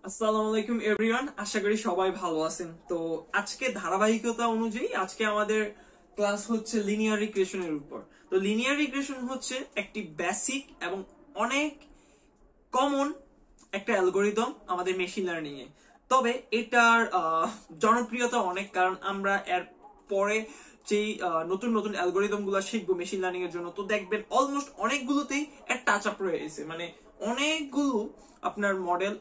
আসসালামু আলাইকুম এভরিওয়ান, আশা করি সবাই ভালো আছেন। তো আজকে ধারাবাহিকতা অনুযায়ী আজকে আমাদের ক্লাস হচ্ছে লিনিয়ার রিগ্রেশনের উপর। তো লিনিয়ার রিগ্রেশন হচ্ছে একটি বেসিক এবং অনেক কমন একটা অ্যালগোরিদম আমাদের মেশিন লার্নিং এ। তবে এটার জনপ্রিয়তা অনেক, কারণ আমরা এর পরে যেই নতুন নতুন অ্যালগোরিদম গুলো শিখবো মেশিন লার্নিং এর জন্য, তো দেখবেন অলমোস্ট অনেকগুলোতেই এর টাচ আপ রয়েছে। মানে অনেকগুলো আপনার মডেল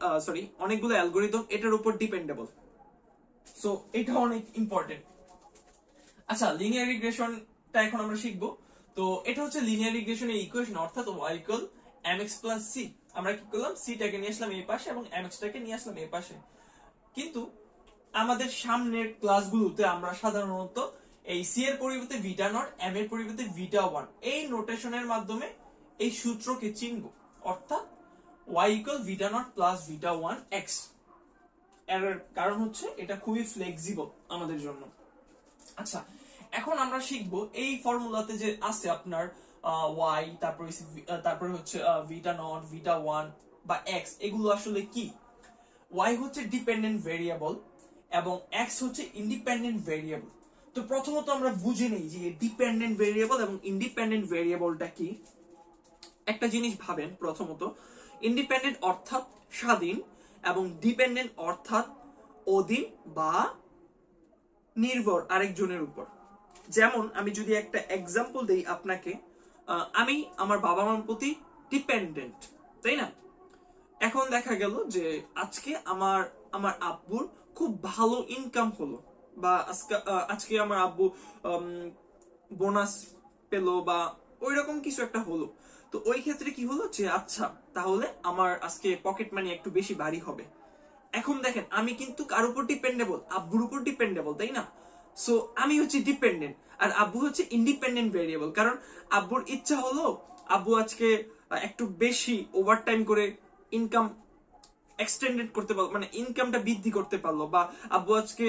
অনেকগুলো অ্যালগোরিদম এটার উপর ডিপেন্ডেবল। সো এটা অনেক ইম্পর্টেন্ট। আচ্ছা, লিনিয়ার রিগ্রেশনটা এখন আমরা শিখবো। তো এটা হচ্ছে লিনিয়ার রিগ্রেশনের ইকুয়েশন, অর্থাৎ y equal mx plus c। আমরা কি করলাম, c টাকে নিয়ে আসলাম এই পাশে এবং mx টাকে নিয়ে আসলাম এই পাশে। কিন্তু আমাদের সামনের ক্লাসগুলোতে আমরা সাধারণত এই c এর পরিবর্তে ভিটা নট, m এর পরিবর্তে ভিটা 1 এই নোটেশনের মাধ্যমে এই সূত্রকে চিনব, অর্থাৎ y equal Vita not plus Vita 1 x। এর কারণ হচ্ছে এটা খুবই ফ্লেক্সিবল আমাদের জন্য। আচ্ছা, এখন আমরা শিখবো এই ফর্মুলাতে যে আছে আপনার y, তারপরে হচ্ছে ভিটা নট, ভিটা 1 বা x, এগুলো আসলে কি। y হচ্ছে ডিপেন্ডেন্ট ভেরিয়েবল এবং x হচ্ছে ইন্ডিপেন্ডেন্ট ভেরিয়েবল। তো প্রথমত আমরা বুঝে নেই যে ডিপেন্ডেন্ট ভেরিয়েবল এবং ইন্ডিপেন্ডেন্ট ভেরিয়েবলটা কি। একটা জিনিস ভাবেন, প্রথমত ইন্ডিপেন্ডেন্ট অর্থাৎ স্বাধীন এবং ডিপেন্ডেন্ট অর্থাৎ অধীন বা নির্ভর আরেকজনের উপর। যেমন আমি যদি একটা এক্সাম্পল দেই আপনাকে, আমি আমার বাবা মার প্রতি ডিপেন্ডেন্ট, তাই না? এখন দেখা গেল যে আজকে আমার আমার আব্বুর খুব ভালো ইনকাম হলো, বা আজকে আমার আব্বু বোনাস পেলো বা ওইরকম কিছু একটা হলো। তো ওই ক্ষেত্রে কি হলো যে আচ্ছা, তাহলে আমার আজকে পকেট মানি একটু বেশি ভারী হবে। এখন দেখেন, আমি কিন্তু কার উপর ডিপেন্ডেবল? আব্বুর উপর ডিপেন্ডেবল, তাই না? সো আমি হচ্ছে ডিপেন্ডেন্ট আর আব্বু হচ্ছে ইন্ডিপেন্ডেন্ট ভেরিয়েবল। কারণ আব্বুর ইচ্ছা হলো, আব্বু আজকে একটু বেশি ওভারটাইম করে ইনকাম এক্সটেন্ডেড করতে পারলো, মানে ইনকামটা বৃদ্ধি করতে পারলো। বা আব্বু আজকে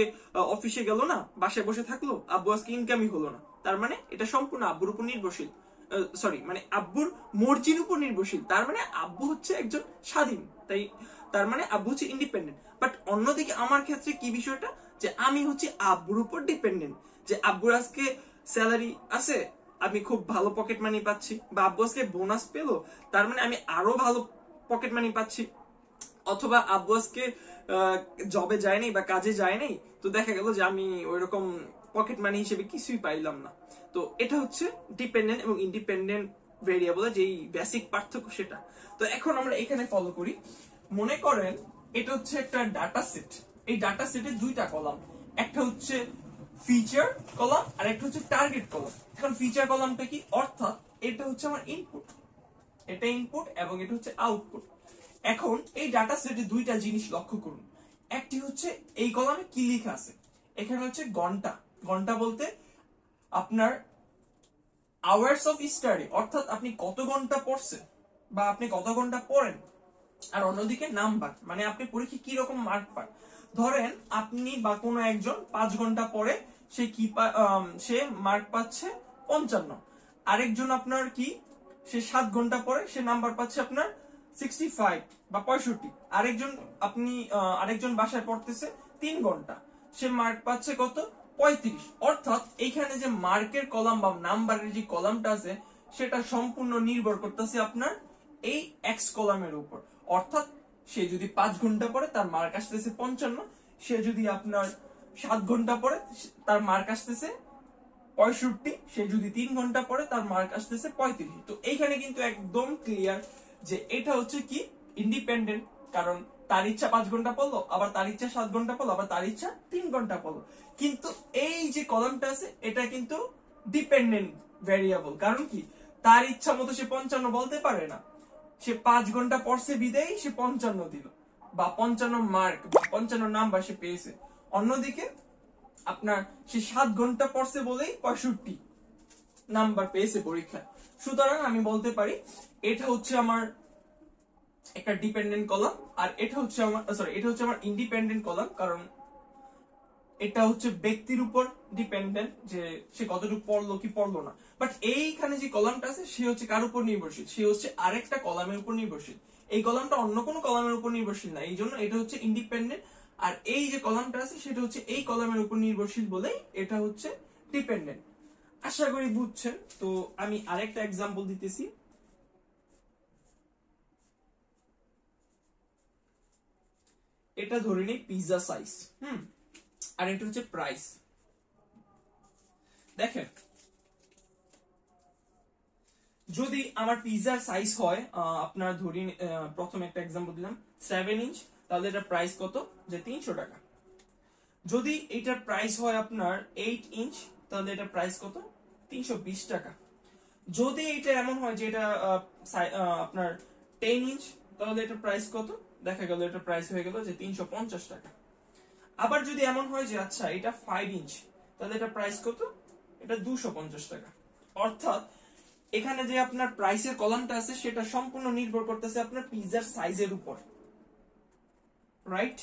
অফিসে গেল না, বাসায় বসে থাকলো, আব্বু আজকে ইনকামই হলো না। তার মানে এটা সম্পূর্ণ আব্বুর উপর নির্ভরশীল, মানে আব্বুর মর্জির উপর নির্ভরশীল। তার মানে আব্বু হচ্ছে একজন স্বাধীন, তাই তার মানে আব্বু হচ্ছে ইন্ডিপেন্ডেন্ট। বাট অন্যদিকে আমার ক্ষেত্রে কি বিষয়টা, যে আমি হচ্ছে আব্বুর উপর ডিপেন্ডেন্ট। যে আব্বুর আজকে স্যালারি আছে, আমি খুব ভালো পকেট মানি পাচ্ছি, বা আব্বু আজকে বোনাস পেলো, তার মানে আমি আরো ভালো পকেট মানি পাচ্ছি। অথবা আব্বু আজকে জবে যায় নাই বা কাজে যায় নাই, তো দেখা গেল যে আমি ওইরকম পকেট মানি হিসেবে কিছুই পাইলাম না। তো এটা হচ্ছে ডিপেন্ডেন্ট এবং ইন্ডিপেন্ডেন্ট ভেরিয়েবলের যেই বেসিক পার্থক্য সেটা। তো এখন আমরা এখানে ফলো করি। মনে করেন এটা হচ্ছে একটা ডাটা সেট। এই ডাটা সেটে দুইটা কলাম, একটা হচ্ছে ফিচার কলাম আর একটা হচ্ছে টার্গেট কলাম। এখন ফিচার কলামটা কি, অর্থাৎ এটা হচ্ছে আমার ইনপুট, এটা ইনপুট এবং এটা হচ্ছে আউটপুট। এখন এই ডাটা সেটে দুইটা জিনিস লক্ষ্য করুন। একটি হচ্ছে এই কলামে কি লেখা আছে, এখানে হচ্ছে ঘন্টা। ঘন্টা বলতে আপনার আওয়ার্স অফ স্টাডি, অর্থাৎ আপনি কত ঘন্টা পড়ছেন বা আপনি কত ঘন্টা পড়েন। আর অন্যদিকে নাম্বার, মানে আপনি পরীক্ষায় কি রকম মার্ক পান। ধরেন আপনি বা কোনো একজন 5 ঘন্টা পরে সে কি সে মার্ক পাচ্ছে 55। আরেকজন আপনার কি, সে 7 ঘন্টা পরে সে নাম্বার পাচ্ছে আপনার 65 বা 65। আরেকজন বাসায় পড়তেছে 3 ঘন্টা, সে মার্ক পাচ্ছে কত, 35। অর্থাৎ এইখানে যে মার্কের কলাম বা নাম্বারের যে কলামটা আছে, সেটা সম্পূর্ণ নির্ভর করতেছে আপনার এই এক্স কলামের উপর। অর্থাৎ সে যদি 5 ঘন্টা পরে তার মার্ক আসতেছে 55, সে যদি আপনার 7 ঘন্টা পরে তার মার্ক আসতেছে 65, সে যদি 3 ঘন্টা পরে তার মার্ক আসতেছে 35। তো এইখানে কিন্তু একদম ক্লিয়ার যে এটা হচ্ছে কি ইন্ডিপেন্ডেন্ট, কারণ তার ইচ্ছা 5 ঘন্টা পড়লো, আবার তার ইচ্ছা 7 ঘন্টা পড়লো, আবার তার ইচ্ছা 3 ঘন্টা পড়লো। কিন্তু এই যে কলামটা আছে এটা কিন্তু ডিপেন্ডেন্ট ভেরিয়েবল। কারণ কি, তার ইচ্ছা মতো সে 55 বলতে পারে না। সে 5 ঘন্টা পড়ছে বিদেই সে 55 দিল, বা 55 মার্ক বা 55 নাম্বার সে পেয়েছে। অন্যদিকে আপনার সে 7 ঘন্টা পড়ছে বলেই 65 নাম্বার পেয়েছে পরীক্ষায়। সুতরাং আমি বলতে পারি এটা হচ্ছে আমার একটা ডিপেন্ডেন্ট কলাম, আর এটা হচ্ছে আমার ইন্ডিপেন্ডেন্ট কলাম। কারণ এটা হচ্ছে ব্যক্তির উপর ডিপেন্ডেন্ট, যে সে কতটুকু পড়লো কি পড়লো না। বাট এইখানে যে কলামটা আছে সে হচ্ছে কার উপর নির্ভরশীল, সে হচ্ছে আরেকটা কলামের উপর নির্ভরশীল। এই কলামটা অন্য কোনো কলামের উপর নির্ভরশীল না, এই জন্য এটা হচ্ছে ইন্ডিপেন্ডেন্ট। আর এই যে কলামটা আছে সেটা হচ্ছে এই কলামের উপর নির্ভরশীল বলেই এটা হচ্ছে ডিপেন্ডেন্ট। আশা করি বুঝছেন। তো আমি আরেকটা এক্সাম্পল দিতেছি। এটা ধরে নেই পিৎজা সাইজ, আর এটা হচ্ছে প্রাইস। দেখেন, যদি আমার পিৎজার সাইজ হয় আপনার ধরি, প্রথম একটা এক্সাম্পল দিলাম 7 ইঞ্চ, তাহলে এটা প্রাইস কত, যে 300 টাকা। যদি এটার প্রাইস হয় আপনার 8 ইঞ্চ, তাহলে এটা প্রাইস কত, 320 টাকা। যদি এটা এমন হয় যে এটা আপনার 10 ইঞ্চ, তাহলে এটা প্রাইস কত, দেখা গেল এটা প্রাইস হয়ে গেল যে 350 টাকা। আবার যদি এমন হয় যে আচ্ছা এটা 5 ইঞ্চ, তাহলে এটা প্রাইস কত, এটা 250 টাকা। অর্থাৎ এখানে যে আপনার প্রাইসের কলামটা আছে সেটা সম্পূর্ণ নির্ভর করতেছে আপনার পিৎজার সাইজের উপর, রাইট?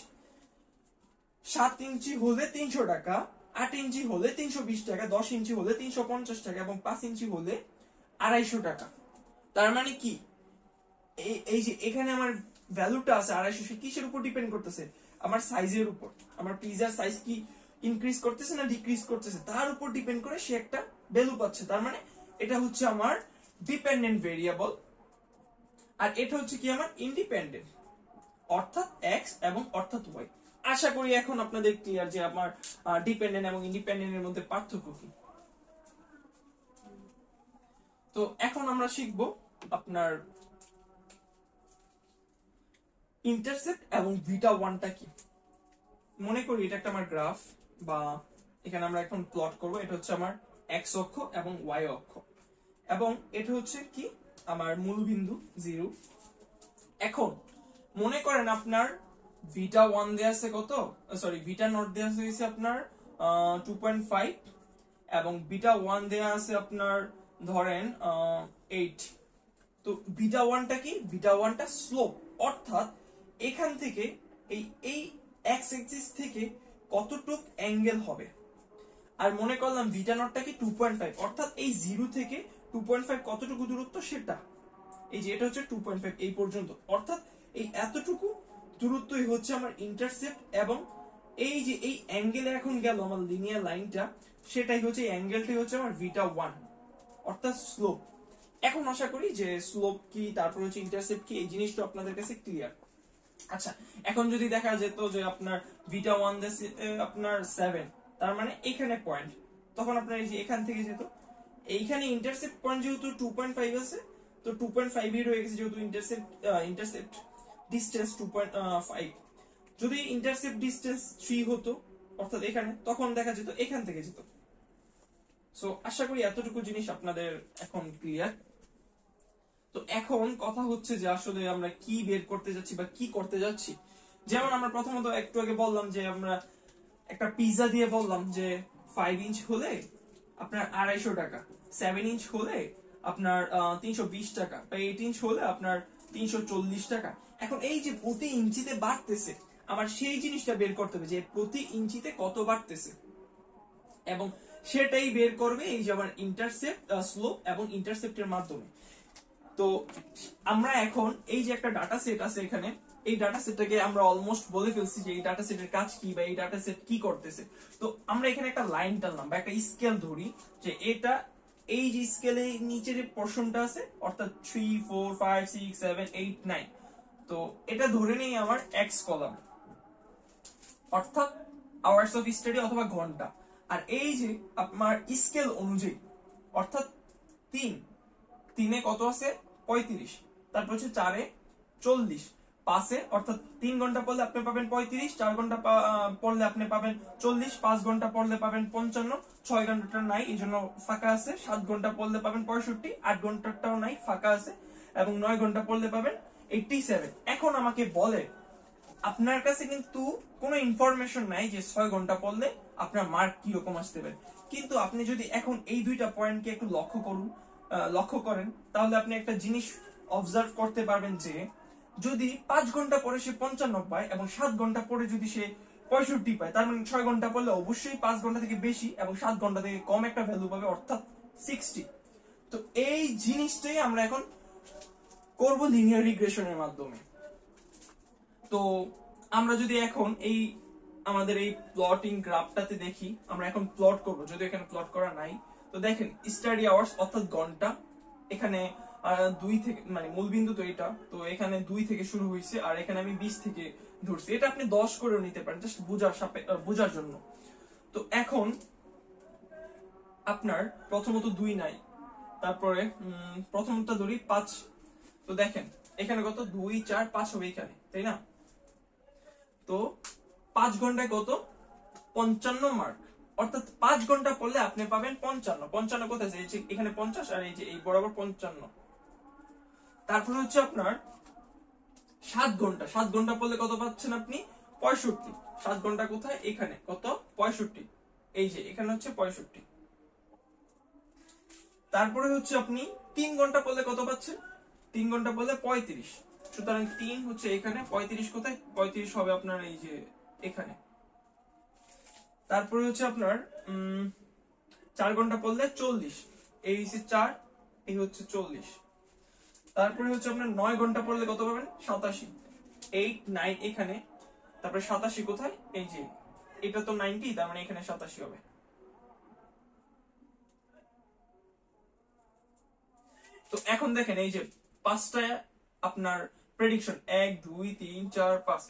7 ইঞ্চি হলে 300 টাকা, 8 ইঞ্চি হলে 320 টাকা, 10 ইঞ্চি হলে 350 টাকা এবং 5 ইঞ্চি হলে 250 টাকা। তার মানে কি, এই যে এখানে আমার ভ্যালুটা আছে 250, সে কিসের উপর ডিপেন্ড করতেছে, আমার সাইজের উপর। আমার পিৎজার সাইজ কি ইনক্রিজ করতেছে না ডিক্রিজ করতেছে তার উপর ডিপেন্ড করে সে একটা ভ্যালু পাচ্ছে। তার মানে এটা হচ্ছে আমার ডিপেন্ডেন্ট ভেরিয়েবল, আর এটা হচ্ছে কি আমার ইন্ডিপেন্ডেন্ট, অর্থাৎ এক্স এবং অর্থাৎ ওয়াই। আশা করি এখন আপনাদের ক্লিয়ার যে আমার ডিপেন্ডেন্ট এবং ইন্ডিপেন্ডেন্টের মধ্যে পার্থক্য কি। তো এখন আমরা শিখবো আপনার ইন্টারসেপ্ট এবং বিটা ওয়ানটা কি। মনে করি এটা একটা আমার গ্রাফ, বা এখানে আমরা এখন প্লট করব। এটা হচ্ছে আমার এক্স অক্ষ এবং ওয়াই অক্ষ, এবং এটা হচ্ছে কি আমার মূলবিন্দু 0। এখন মনে করেন আপনার বিটা ওয়ান দেওয়া আছে কত, সরি বিটা নট দেওয়া হয়েছে আপনার 2.5, এবং বিটা ওয়ান দেওয়া আছে আপনার ধরেন 8। তো বিটা ওয়ানটা কি, বিটা ওয়ানটা স্লোপ, অর্থাৎ এখান থেকে এই এক্স অ্যাক্সিস থেকে কতটুক অ্যাঙ্গেল হবে। আর মনে করলাম বিটা নটটা কি 2.5, অর্থাৎ এই 0 থেকে 2.5 কতটুকু দূরত্ব সেটা, এই যে এটা হচ্ছে 2.5 এই পর্যন্ত, অর্থাৎ এই এতটুকু দূরত্বই হচ্ছে আমার ইন্টারসেপ্ট। এবং এই যে এই অ্যাঙ্গেলে এখন গেল আমার লিনিয়ার লাইনটা, সেটাই হচ্ছে এই অ্যাঙ্গেলটাই হচ্ছে আমার বিটা ওয়ান, অর্থাৎ স্লোপ। এখন আশা করি যে স্লোপ কি, তারপর হচ্ছে ইন্টারসেপ্ট কি, এই জিনিসটা আপনাদের কাছে ক্লিয়ার। আচ্ছা, এখন যদি দেখা যেত যে আপনার বিটা ওয়ান আপনার 7, তার মানে এখানে পয়েন্ট, তখন আপনার এই যে এখান থেকে যেত এইখানে ইন্টারসেপ্ট পয়েন্ট যেহেতু 2.5 আছে, তো 2.5 এর হয়ে গেছে, যেহেতু ইন্টারসেপ্ট ডিসটেন্স 2.5। যদি ইন্টারসেপ্ট ডিসটেন্স 3 হতো, অর্থাৎ এখানে, তখন দেখা যেত এখান থেকে যেত। সো আশা করি এতটুকু জিনিস আপনাদের এখন ক্লিয়ার। তো এখন কথা হচ্ছে যে আসলে আমরা কি বের করতে যাচ্ছি বা কি করতে যাচ্ছি। যেমন আমরা প্রথমত একটু আগে বললাম যে আমরা একটা পিৎজা দিয়ে বললাম যে 5 ইঞ্চ হলে আপনার 250 টাকা, 7 ইঞ্চ হলে আপনার 320 টাকা, বা 8 ইঞ্চ হলে আপনার 340 টাকা। এখন এই যে প্রতি ইঞ্চিতে বাড়তেছে, আমার সেই জিনিসটা বের করতে হবে যে প্রতি ইঞ্চিতে কত বাড়তেছে, এবং সেটাই বের করবে এই যে আমার ইন্টারসেপ্ট, স্লোপ এবং ইন্টারসেপ্টের মাধ্যমে। তো আমরা এখন এই যে একটা ডাটা সেট আছে এখানে, এই ডাটা সেটটাকে আমরা অলমোস্ট বলে ফেলছি যে এই ডাটা সেটের কাজ কি বা এই ডাটা সেট কি করতেছে। তো আমরা এখানে একটা লাইন টানলাম বা একটা স্কেল ধরি, যে এটা এই যে স্কেলে নিচের যে পোরশনটা আছে, অর্থাৎ 3 4 5 6 7 8 9, তো এটা ধরে নেই আমার এক্স কলাম, অর্থাৎ আওয়ার্স অফ স্টাডি অথবা ঘন্টা। আর এই যে আপনার স্কেল অনুযায়ী, অর্থাৎ 3 কত আছে 35, তারপর হচ্ছে 4 40, 5 অর্থাৎ 3 ঘন্টা পড়লে আপনি পাবেন 35, 4 ঘন্টা পড়লে আপনি পাবেন 40, 5 ঘন্টা পড়লে পাবেন 55, 6 ঘন্টাটা নাই এই জন্য ফাঁকা আছে, 7 ঘন্টা পড়লে পাবেন 65, 8 ঘন্টাটাও নাই ফাঁকা আছে, এবং 9 ঘন্টা পড়লে পাবেন 87। এখন আমাকে বলে আপনার কাছে কিন্তু কোনো ইনফরমেশন নাই যে 6 ঘন্টা পড়লে আপনার মার্ক কি রকম আসতে পারে, কিন্তু আপনি যদি এখন এই দুইটা পয়েন্টকে একটু লক্ষ্য করেন, তাহলে আপনি একটা জিনিস অবজার্ভ করতে পারবেন যে যদি 5 ঘন্টা পরে সে 55 পায় এবং 7 ঘন্টা পরে যদি সে 65 পায়, তার মানে 6 ঘন্টা পড়লে অবশ্যই 5 ঘন্টা থেকে বেশি এবং 7 ঘন্টা থেকে কম একটা ভ্যালু পাবে, অর্থাৎ 60। তো এই জিনিসটাই আমরা এখন করব লিনিয়ার রিগ্রেশনের মাধ্যমে। তো আমরা যদি এখন এই আমাদের এই প্লটিং গ্রাফটাতে দেখি, আমরা এখন প্লট করব, যদি এখানে প্লট করা নাই। তো দেখেন স্টাডি আওয়ার্স অর্থাৎ ঘন্টা, এখানে 2 থেকে মানে মূল বিন্দু তো এটা, তো এখানে 2 থেকে শুরু হয়েছে, আর এখানে আমি 20 থেকে ধরছি। এটা আপনি 10 করেও নিতে পারেন, জাস্ট বোঝার জন্য। তো এখন আপনার প্রথমত 2 নাই, তারপরে প্রথমটা ধরি 5। তো দেখেন এখানে কত, 2 4 5 হবে এখানে, তাই না? তো 5 ঘন্টায় কত, 55 মার্ক। অর্থাৎ 5 ঘন্টা পড়লে আপনি পাবেন 55। 55 কোথায় আছে, এই যে এখানে 50, আর এই যে এই বরাবর 55। তারপরে হচ্ছে আপনার 7 ঘন্টা, 7 ঘন্টা পড়লে কত পাচ্ছেন আপনি, 65। 7 ঘন্টা কোথায়, এখানে কত, 65। এই যে এখানে হচ্ছে 65। তারপরে হচ্ছে আপনি 3 ঘন্টা পড়লে কত পাচ্ছেন, 3 ঘন্টা পড়লে 35। সুতরাং 3 হচ্ছে এখানে, 35 কোথায়, 35 হবে আপনার এই যে এখানে। তারপরে হচ্ছে আপনার 4 ঘন্টা পড়লে 40, এই হচ্ছে 4, এই হচ্ছে 40। তারপরে হচ্ছে আপনার 9 ঘন্টা পড়লে কত পাবেন, 87। 8 9 এখানে, তারপরে 87 কোথায়, এই যে এটা তো 90, তার মানে এখানে 87 হবে। তো এখন দেখেন এই যে 5টা আপনার প্রেডিকশন, 1 2 3 4 5,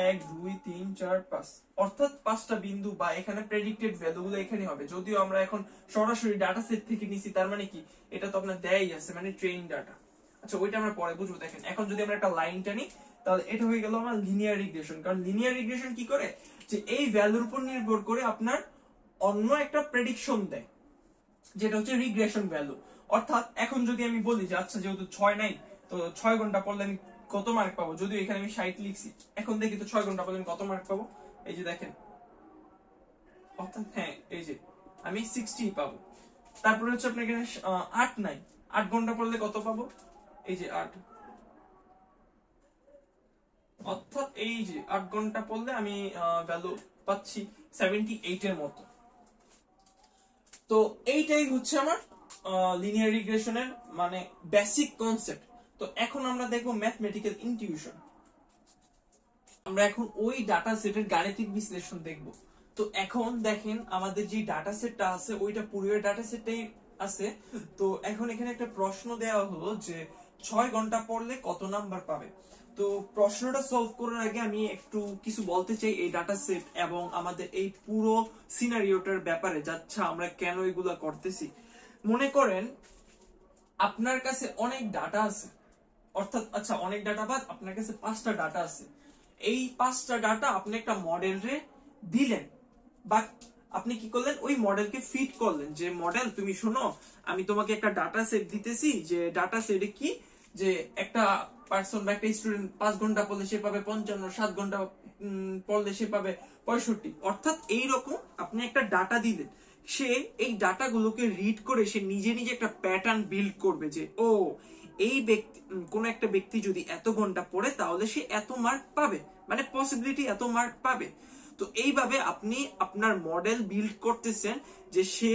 1 2 3 4 5, অর্থাৎ 5টা বিন্দু বা এখানে প্রেডিক্টেড ভ্যালু গুলো এখানে হবে। যদিও আমরা এখন সরাসরি ডাটা সেট থেকে নিছি, তার মানে কি, এটা তো আপনার দেয়াই আছে, মানে ট্রেইন ডাটা। আচ্ছা ওইটা আমরা পরে বুঝবো। দেখেন এখন যদি আমরা একটা লাইন টানি, তাহলে এটা হয়ে গেল আমার লিনিয়ার রিগ্রেশন। কারণ লিনিয়ার রিগ্রেশন কি করে, যে এই ভ্যালুর উপর নির্ভর করে আপনার অন্য একটা প্রেডিকশন দেয়, যেটা হচ্ছে রিগ্রেশন ভ্যালু। অর্থাৎ এখন যদি আমি বলি যে আচ্ছা যেহেতু 6 নাই, তো 6 ঘন্টা পড়লে আমি কত মার্ক পাবো, যদিও এখানে আমি 60 লিখছি, এখন দেখি তো 6 ঘন্টা পড়লে আমি কত মার্ক পাবো। এই যে দেখেন, অর্থাৎ হ্যাঁ এই যে আমি 60 পাবো। তারপরে হচ্ছে আপনার এখানে 8 নাই, 8 ঘন্টা পড়লে কত পাবো, এই যে 8, অর্থাৎ এই যে 8 ঘন্টা পড়লে আমি ভ্যালু পাচ্ছি 78 এর মতো। তো এইটাই হচ্ছে আমার লিনিয়ার রিগ্রেশনের মানে বেসিক কনসেপ্ট। তো এখন আমরা দেখবো ম্যাথমেটিক্যাল ইনটিউশন। আমরা এখন ওই ডাটা সেটের গাণিতিক বিশ্লেষণ দেখব। তো এখন দেখেন আমাদের যে ডাটা সেটটা আছে, ওইটা পুরো ডাটা সেটটাই আছে। তো এখন এখানে একটা প্রশ্ন দেওয়া হলো যে 6 ঘন্টা পড়লে কত নাম্বার পাবে। তো প্রশ্নটা সলভ করার আগে আমি একটু কিছু বলতে চাই এই ডাটা সেট এবং আমাদের এই পুরো সিনারিওটার ব্যাপারে, যাচ্ছা আমরা কেন এগুলা করতেছি। মনে করেন আপনার কাছে অনেক ডাটা আছে, অর্থাৎ আচ্ছা অনেক ডাটা বাদ, আপনার কাছে 5টা ডাটা আছে। এই 5টা ডাটা আপনি একটা মডেলরে দিলেন, বা আপনি কি করলেন, ওই মডেলকে ফিট করলেন যে মডেল তুমি শোনো, আমি তোমাকে একটা ডাটা সেট দিতেছি, যে ডাটা সেটে কি, যে একটা পার্সন বা একটা স্টুডেন্ট 5 ঘন্টা পড়লে সে পাবে 55, 7 ঘন্টা পড়লে সে পাবে 65। অর্থাৎ এইরকম আপনি একটা ডাটা দিলেন, সে এই ডাটাগুলোকে রিড করে সে নিজে নিজে একটা প্যাটার্ন বিল্ড করবে যে ও এই ব্যক্তি, কোন একটা ব্যক্তি যদি এত ঘন্টা পড়ে তাহলে সে এত মার্ক পাবে, মানে পসিবিলিটি এত মার্ক পাবে। তো এইভাবে আপনি আপনার মডেল বিল্ড করতেছেন, যে সে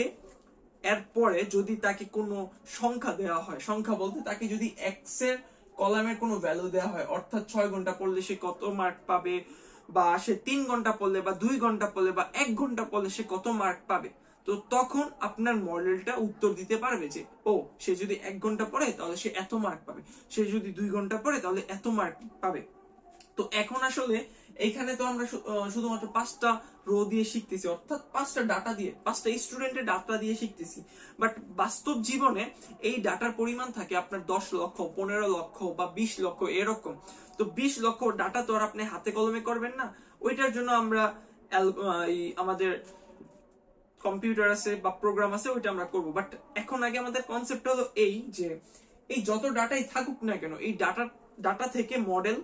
এরপরে যদি তাকে কোনো সংখ্যা দেওয়া হয়, সংখ্যা বলতে তাকে যদি এক্স এর কলামের কোনো ভ্যালু দেওয়া হয়, অর্থাৎ 6 ঘন্টা পড়লে সে কত মার্ক পাবে, বা সে 3 ঘন্টা পড়লে বা 2 ঘন্টা পড়লে বা 1 ঘন্টা পড়লে সে কত মার্ক পাবে, তো তখন আপনার মডেলটা উত্তর দিতে পারবে যে ও সে যদি 1 ঘন্টা পড়ে তাহলে সে এত মার্ক পাবে, সে যদি 2 ঘন্টা পড়ে তাহলে এত মার্ক পাবে। তো এখন আসলে এইখানে তো আমরা শুধুমাত্র 5টা রো দিয়ে শিখতেছি, অর্থাৎ 5টা ডাটা দিয়ে, 5টা স্টুডেন্টের ডাটা দিয়ে শিখতেছি। বাট বাস্তব জীবনে এই ডাটার পরিমাণ থাকে আপনার 10 লক্ষ, 15 লক্ষ বা 20 লক্ষ এরকম। তো 20 লক্ষ ডাটা তো আর আপনি হাতে কলমে করবেন না, ওইটার জন্য আমরা আমাদের কম্পিউটার আছে বা প্রোগ্রাম আছে, ওইটা আমরা করব। বাট এখন আগে আমাদের কনসেপ্ট হলো এই যে এই যত ডাটাই থাকুক না কেন, এই ডাটা থেকে মডেল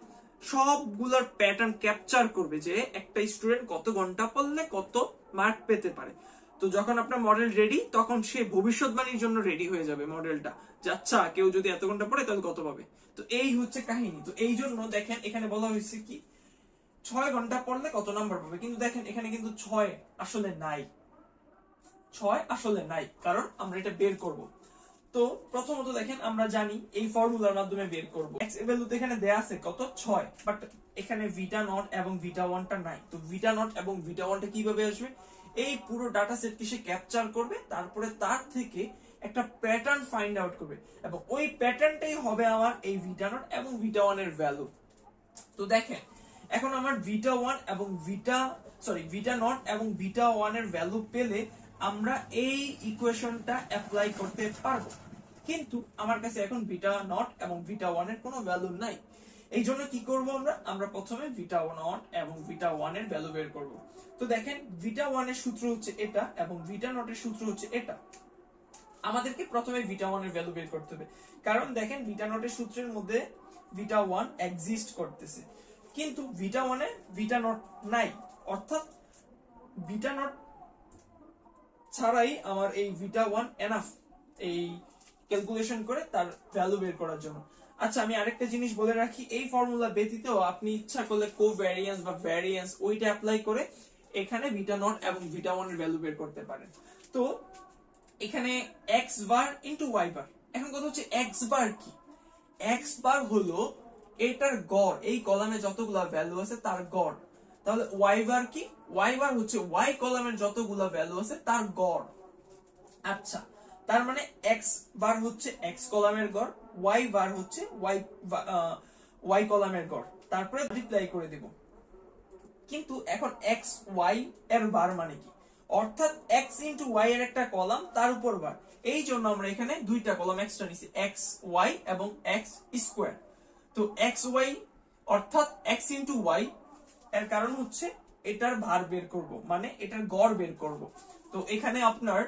সবগুলোর প্যাটার্ন ক্যাপচার করবে, যে একটা স্টুডেন্ট কত ঘন্টা পড়লে কত মার্ক পেতে পারে। তো যখন আপনার মডেল রেডি, তখন সে ভবিষ্যৎবাণীর জন্য রেডি হয়ে যাবে মডেলটা, যে আচ্ছা কেউ যদি এত ঘন্টা পড়ে তাহলে কত পাবে। তো এই হচ্ছে কাহিনী। তো এই জন্য দেখেন এখানে বলা হয়েছে কি 6 ঘন্টা পড়লে কত নাম্বার পাবে, কিন্তু দেখেন এখানে কিন্তু 6 আসলে নাই, 6 আসলে নাই, কারণ আমরা এটা বের করব। তো প্রথমত দেখেন আমরা জানি এই ফর্মুলার মাধ্যমে বের করব x এর ভ্যালু তো এখানে দেয়া আছে কত 6, বাট এখানে ভিটা নট এবং ভিটা 1টা নাই। তো ভিটা নট এবং ভিটা 1টা কিভাবে আসবে? এই পুরো ডাটা সেটকে সে ক্যাপচার করবে, তারপরে তার থেকে একটা প্যাটার্ন ফাইন্ড আউট করবে এবং ওই প্যাটার্নটাই হবে আমার এই ভিটা নট এবং ভিটা 1 এর ভ্যালু। তো দেখেন এখন আমার ভিটা 1 এবং ভিটা নট এবং ভিটা 1 এর ভ্যালু পেলে আমরা এই ইকুয়েশনটা অ্যাপ্লাই করতে পারবো, কিন্তু আমার কাছে এখন ভিটা নট এবং ভিটা 1 এর কোনো ভ্যালু নাই। এই জন্য কি করব আমরা প্রথমে ভিটা নট এবং ভিটা 1 এর ভ্যালু বের করব। তো দেখেন ভিটা 1 এর সূত্র হচ্ছে এটা এবং ভিটা নট এর সূত্র হচ্ছে এটা। আমাদেরকে প্রথমে ভিটা 1 এর ভ্যালু বের করতে হবে, কারণ দেখেন ভিটা নট এর সূত্রের মধ্যে ভিটা 1 এক্সিস্ট করতেছে, কিন্তু ভিটা 1 এ ভিটা নট নাই, অর্থাৎ ভিটা নট ছাড়াই আমার এই ভিটা 1 এনাফ এই ক্যালকুলেশন করে তার ভ্যালু বের করার জন্য। আচ্ছা আমি আরেকটা জিনিস বলে রাখি, এই ফর্মুলা ব্যতীত আপনি ইচ্ছা করলে কোভ্যারিয়েন্স বা ভ্যারিয়েন্স ওইটা অ্যাপ্লাই করে এখানে ভিটা নট এবং ভিটা 1 এর ভ্যালু বের করতে পারেন। তো এখানে x বার ইনটু y বার। এখন কথা হচ্ছে x বার কি? x বার হলো এটার গড়, এই কলামে যতগুলা ভ্যালু আছে তার গড়। তাহলে y বার কি? y বার হচ্ছে y কলামের যতগুলা ভ্যালু আছে তার গড়। আচ্ছা তার মানে x বার হচ্ছে x কলামের গড়, y বার হচ্ছে y কলামের গড়, তারপরে মাল্টিপ্লাই করে দেব। কিন্তু এখন x y এর বার মানে কি? অর্থাৎ x ইনটু y এর একটা কলাম তার উপর বার, এই জন্য আমরা এখানে দুইটা কলাম এক্সট্রা নিছি, x y এবং x স্কয়ার। তো x y অর্থাৎ x ইনটু y এর কারণ হচ্ছে এটার ভার বের করব, মানে এটার গড় বের করব। তো এখানে আপনার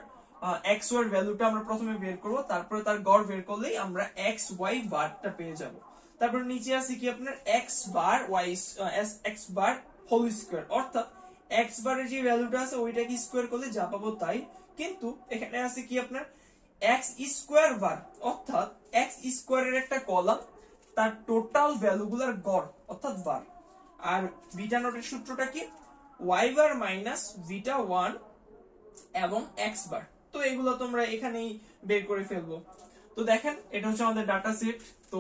x y এর ভ্যালুটা আমরা প্রথমে বের করব, তারপরে তার গড় বের করলেই আমরা x y বারটা পেয়ে যাব। তারপর নিচে আছে কি আপনার x bar y x bar whole square, অর্থাৎ x বারের যে ভ্যালুটা আছে ওইটাকে স্কয়ার করলে যা পাবো তাই, কিন্তু এখানে আছে কি আপনার x স্কয়ার বার, অর্থাৎ x স্কয়ারের একটা কলাম তার টোটাল ভ্যালুগুলোর গড় অর্থাৎ বার। আর ভিটা নটের সূত্রটা কি? y বার মাইনাস ভিটা 1 এবং x বার। তো এগুলো তোমরা এখানেই বের করে ফেলবো। তো দেখেন এটা হচ্ছে আমাদের ডাটা সেট। তো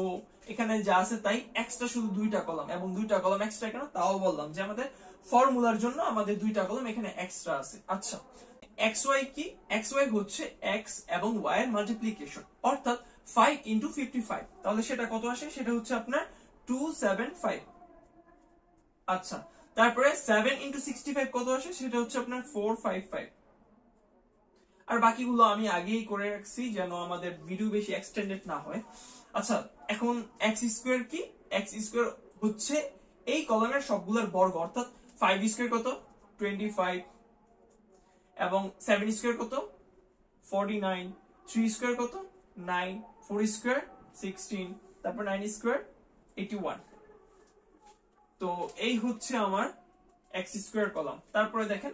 এখানে যা আছে তাই, এক্সট্রা শুধু দুইটা কলাম এবং দুইটা কলাম এক্সট্রা কেন তাও বললাম যে আমাদের ফর্মুলার জন্য আমাদের দুইটা কলাম এখানে এক্সট্রা আছে। আচ্ছা xy কি? xy হচ্ছে x এবং y এর মাল্টিপ্লিকেশন, অর্থাৎ 5 ইনটু 55। তাহলে সেটা কত আসে? সেটা হচ্ছে আপনার 275। আচ্ছা তারপরে 7 ইনটু 65 কত আসে? সেটা হচ্ছে আপনার 455। আর বাকিগুলো আমি আগেই করে রাখছি যেন আমাদের ভিডিও বেশি এক্সটেন্ডেড না হয়। আচ্ছা এখন x স্কয়ার কি? x স্কয়ার হচ্ছে এই কলামের সবগুলোর বর্গ, অর্থাৎ 5 স্কয়ার কত? 25 এবং 7 স্কয়ার কত? 49, 3 স্কয়ার কত? 9, 4 স্কয়ার 16, তারপর 9 স্কয়ার 81। তো এই হচ্ছে আমার x স্কয়ার কলাম। তারপরে দেখেন,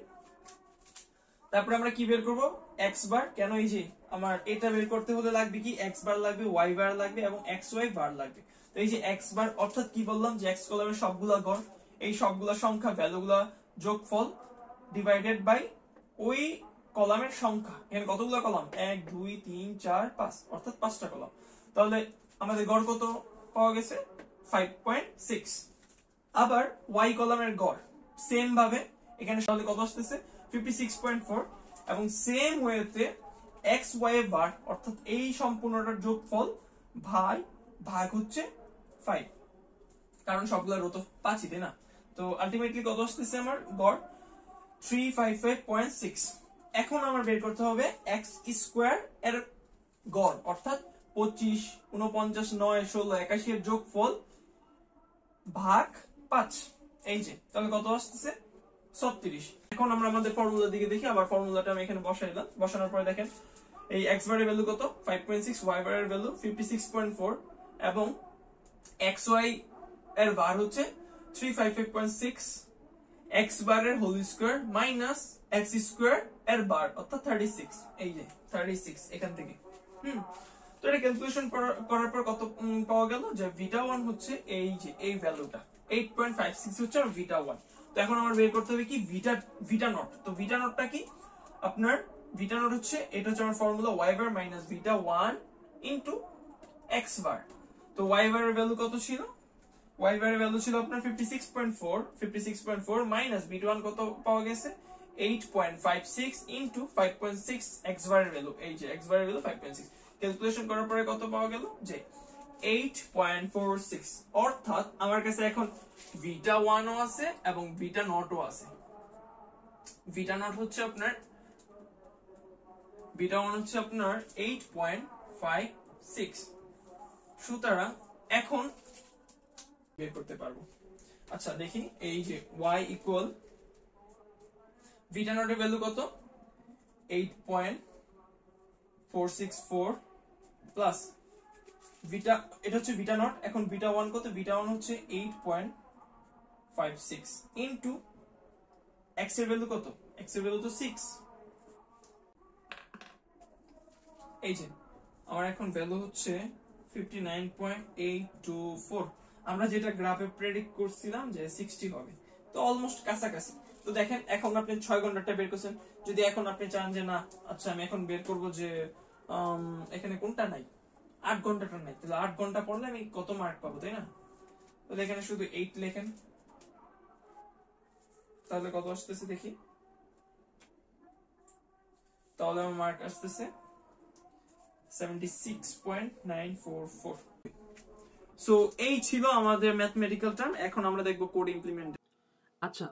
তারপরে আমরা কি বের করব? x বার। কেন? এই যে আমার এটা বের করতে হলে লাগবে কি? x বার লাগবে, y বার লাগবে এবং xy বার লাগবে। তো এই যে x বার অর্থাৎ কি বললাম যে x কলামের সবগুলা গড়, এই সবগুলা সংখ্যা ভ্যালুগুলা যোগফল ডিভাইডেড বাই ওই কলামের সংখ্যা। এখানে কতগুলা কলাম? 1 2 3 4 5, অর্থাৎ 5টা কলাম। তাহলে আমাদের গড় কত পাওয়া গেছে? 5.6। আবার y কলামের গড় সেম ভাবে এখানে তাহলে কত আসতেছে? 56.4 এবং সেম ওয়েতে x y এর বার অর্থাৎ এই সম্পূর্ণটার যোগফল ভাগ হচ্ছে 5, কারণ সবগুলা রো তো 5ই তাই না? তো আলটিমেটলি কত আসতেছে আমার গড়? 355.6। এখন আমার বের করতে হবে x স্কয়ার এর গড়, অর্থাৎ 25 49 9 16 81 এর যোগফল ভাগ 5। এই যে তাহলে কত আসতেছে? 36। এখন আমরা আমাদের ফর্মুলার দিকে দেখি। আবার ফর্মুলাটা আমি এখানে বসাইলাম, বসানোর পরে দেখেন এই x বারের ভ্যালু কত? 5.6, y বারের ভ্যালু 56.4 এবং xy এর বার হচ্ছে 355.6, x বারের whole square minus x square এর বার অর্থাৎ 36। এই যে 36 এখান থেকে। তো এটা ক্যালকুলেশন করার পর কত পাওয়া গেল? যে ভিটা 1 হচ্ছে এই যে এই ভ্যালুটা 8.56 হচ্ছে আর ভিটা 1। তো এখন আমার বের করতে হবে কি? ভিটা নট। তো ভিটা নটটা কি? আপনার ভিটা নট হচ্ছে এটা হচ্ছে আমার ফর্মুলা y বার মাইনাস ভিটা 1 ইন্টু এক্স বার। তো ওয়াই বারের ভ্যালু কত ছিল? ওয়াই বারের ভ্যালু ছিল আপনার 56.4 মাইনাস বিট1 কত পাওয়া গেছে 8.56 ইন্টু 5.6 এক্স বারের ভ্যালু, এই যে এক্স বারের ভ্যালু 5.6, ক্যালকুলেশন করার পরে কত পাওয়া গেল যে 8.46। অর্থাৎ আমার কাছে এখন ভিটা 1ও আছে এবং ভিটা নটও আছে। ভিটা নট হচ্ছে আপনার, ভিটা 1 হচ্ছে আপনার 8.56। সুতরাং এখন বের করতে পারবো। আচ্ছা দেখি, এই যে y ইকুয়াল ভিটা নটের ভ্যালু কত 8.464 প্লাস ভিটা, এটা হচ্ছে ভিটা নট। এখন ভিটা 1 কত? ভিটা 1 হচ্ছে 8.56 ইনটু x এর ভ্যালু কত? x এর ভ্যালু তো 6। এই যে আমার এখন ভ্যালু হচ্ছে 59.824। আমরা যেটা গ্রাফে প্রেডিক্ট করছিলাম যে 60 হবে, তো অলমোস্ট কাছাকাছি। তো দেখেন এখন আপনি 6 ঘন্টাটা বের করছেন। যদি এখন আপনি চান যে না আচ্ছা আমি এখন বের করব যে এখানে কোনটা নাই, 8 ঘন্টাটা নাই, তাহলে 8 ঘন্টা পড়লে আমি কত মার্ক পাবো, তাই না? তো এখানে শুধু 8 লেখেন, তাহলে কত আসতেছে দেখি। তাহলে আমার মার্ক আসতেছে 76.944। সো এই ছিল আমাদের ম্যাথমেটিক্যাল টার্ম। এখন আমরা দেখব কোড ইমপ্লিমেন্ট। আচ্ছা,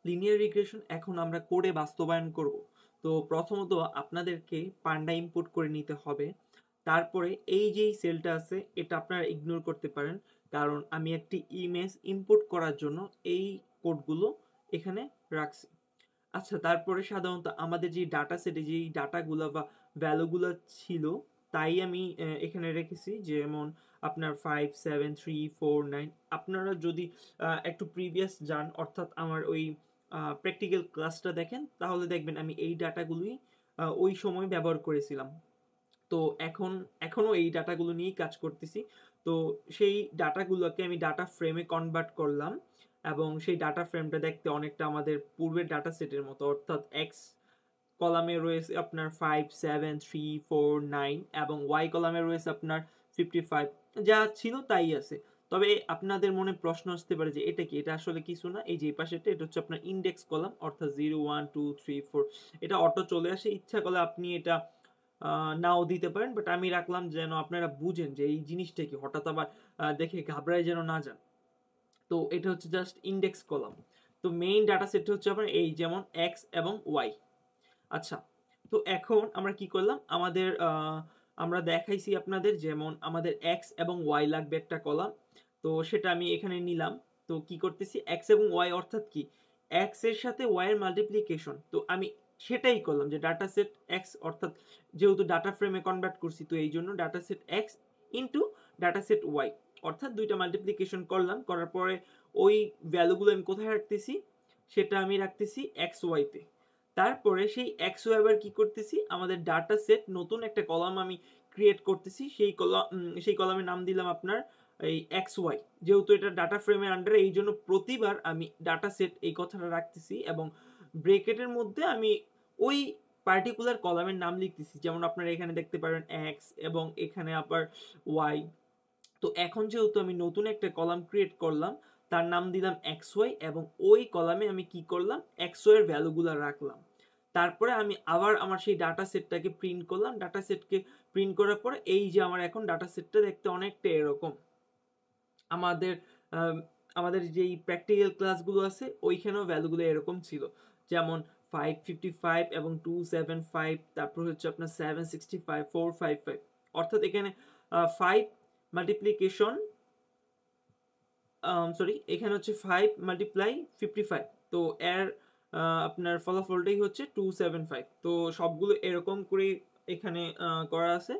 লিনিয়ার রিগ্রেশন এখন আমরা কোডে বাস্তবায়ন করব। তো প্রথমত আপনাদেরকে পান্ডা ইনপুট করে নিতে হবে। তারপরে এই যে সেলটা আছে এটা আপনারা ইগনোর করতে পারেন, কারণ আমি একটি ইমেজ ইনপুট করার জন্য এই কোডগুলো এখানে রাখছি। আচ্ছা, তারপরে সাধারণত আমাদের যে ডাটা সেটে যেই ডাটাগুলো বা ভ্যালুগুলো ছিল তাই আমি এখানে রেখেছি, যেমন আপনার 5 7 3 4 9। আপনারা যদি একটু প্রিভিয়াস যান, অর্থাৎ আমার ওই প্র্যাকটিক্যাল ক্লাসটা দেখেন, তাহলে দেখবেন আমি এই ডাটাগুলোই ওই সময় ব্যবহার করেছিলাম। তো এখনও এই ডাটাগুলো নিয়েই কাজ করতেছি। তো সেই ডাটাগুলোকে আমি ডাটা ফ্রেমে কনভার্ট করলাম এবং সেই ডাটা ফ্রেমটা দেখতে অনেকটা আমাদের পূর্বের ডাটা সেটের মতো, অর্থাৎ এক্স কলামে রয়েছে আপনার 5 7 3 4 9 এবং ওয়াই কলামে রয়েছে আপনার 55। যা ছিল তাই আছে। তবে আপনাদের মনে প্রশ্ন আসতে পারে যে এটা কি? এটা আসলে কিছু না। এই যে এই পাশেরটা এটা হচ্ছে আপনার ইন্ডেক্স কলাম, অর্থাৎ 0 1 2 3 4। এটা অটো চলে আসে, ইচ্ছা করলে আপনি এটা নাও দিতে পারেন, বাট আমি রাখলাম যেন আপনারা বুঝেন যে এই জিনিসটা কি, হঠাৎ আবার দেখে ঘাবড়ায় যেন না যান। তো এটা হচ্ছে জাস্ট ইন্ডেক্স কলাম। তো মেইন ডাটা সেট হচ্ছে আপনার এই যেমন এক্স এবং ওয়াই। আচ্ছা, তো এখন আমরা কি করলাম, আমাদের আমরা দেখাইছি আপনাদের, যেমন আমাদের এক্স এবং ওয়াই লাগবে একটা কলাম। তো সেটা আমি এখানে নিলাম। তো কি করতেছি, এক্স এবং ওয়াই অর্থাৎ কি, এক্স এর সাথে ওয়াই এর মাল্টিপ্লিকেশন। তো আমি সেটাই করলাম যে ডাটা সেট এক্স, অর্থাৎ যেহেতু ডাটা ফ্রেমে কনভার্ট করছি, তো এই জন্য data set X into data set Y, অর্থাৎ দুইটা মাল্টিপ্লিকেশন করলাম। করার পরে ওই ভ্যালুগুলো আমি কোথায় রাখতেছি, সেটা আমি রাখতেছি এক্স ওয়াইতে। তারপরে সেই এক্স ওয়াই আবার কি করতেছি, আমাদের ডাটা সেট নতুন একটা কলাম আমি ক্রিয়েট করতেছি। সেই কলামের নাম দিলাম আপনার এই এক্স ওয়াই। যেহেতু এটা ডাটা ফ্রেমের আন্ডারে, এই জন্য প্রতিবার আমি ডাটা সেট এই কথাটা রাখতেছি এবং ব্রেকেটের মধ্যে আমি ওই পার্টিকুলার কলামের নাম লিখতেছি। যেমন আপনারা এখানে দেখতে পারেন এক্স এবং এখানে আবার ওয়াই। তো এখন যেহেতু আমি নতুন একটা কলাম ক্রিয়েট করলাম, তার নাম দিলাম এক্স ওয়াই এবং ওই কলামে আমি কি করলাম, এক্স ওয়াই এর ভ্যালুগুলো রাখলাম। তারপরে আমি আবার আমার সেই ডাটা সেটটাকে প্রিন্ট করলাম। ডাটা সেটকে প্রিন্ট করার পরে এই যে আমার এখন ডাটা সেটটা দেখতে অনেকটা এরকম। আমাদের আমাদের যেই প্র্যাকটিক্যাল ক্লাসগুলো আছে ওইখানেও ভ্যালুগুলো এরকম ছিল, যেমন 555 এবং 275, তারপর হচ্ছে আপনার 765 455। অর্থাৎ এখানে 5 মাল্টিপ্লিকেশন, সরি, এখানে হচ্ছে 5 মাল্টিপ্লাই 55। তো এর আপনার ফলাফলটাই হচ্ছে 275। তো সবগুলো এরকম করে এখানে করা আছে।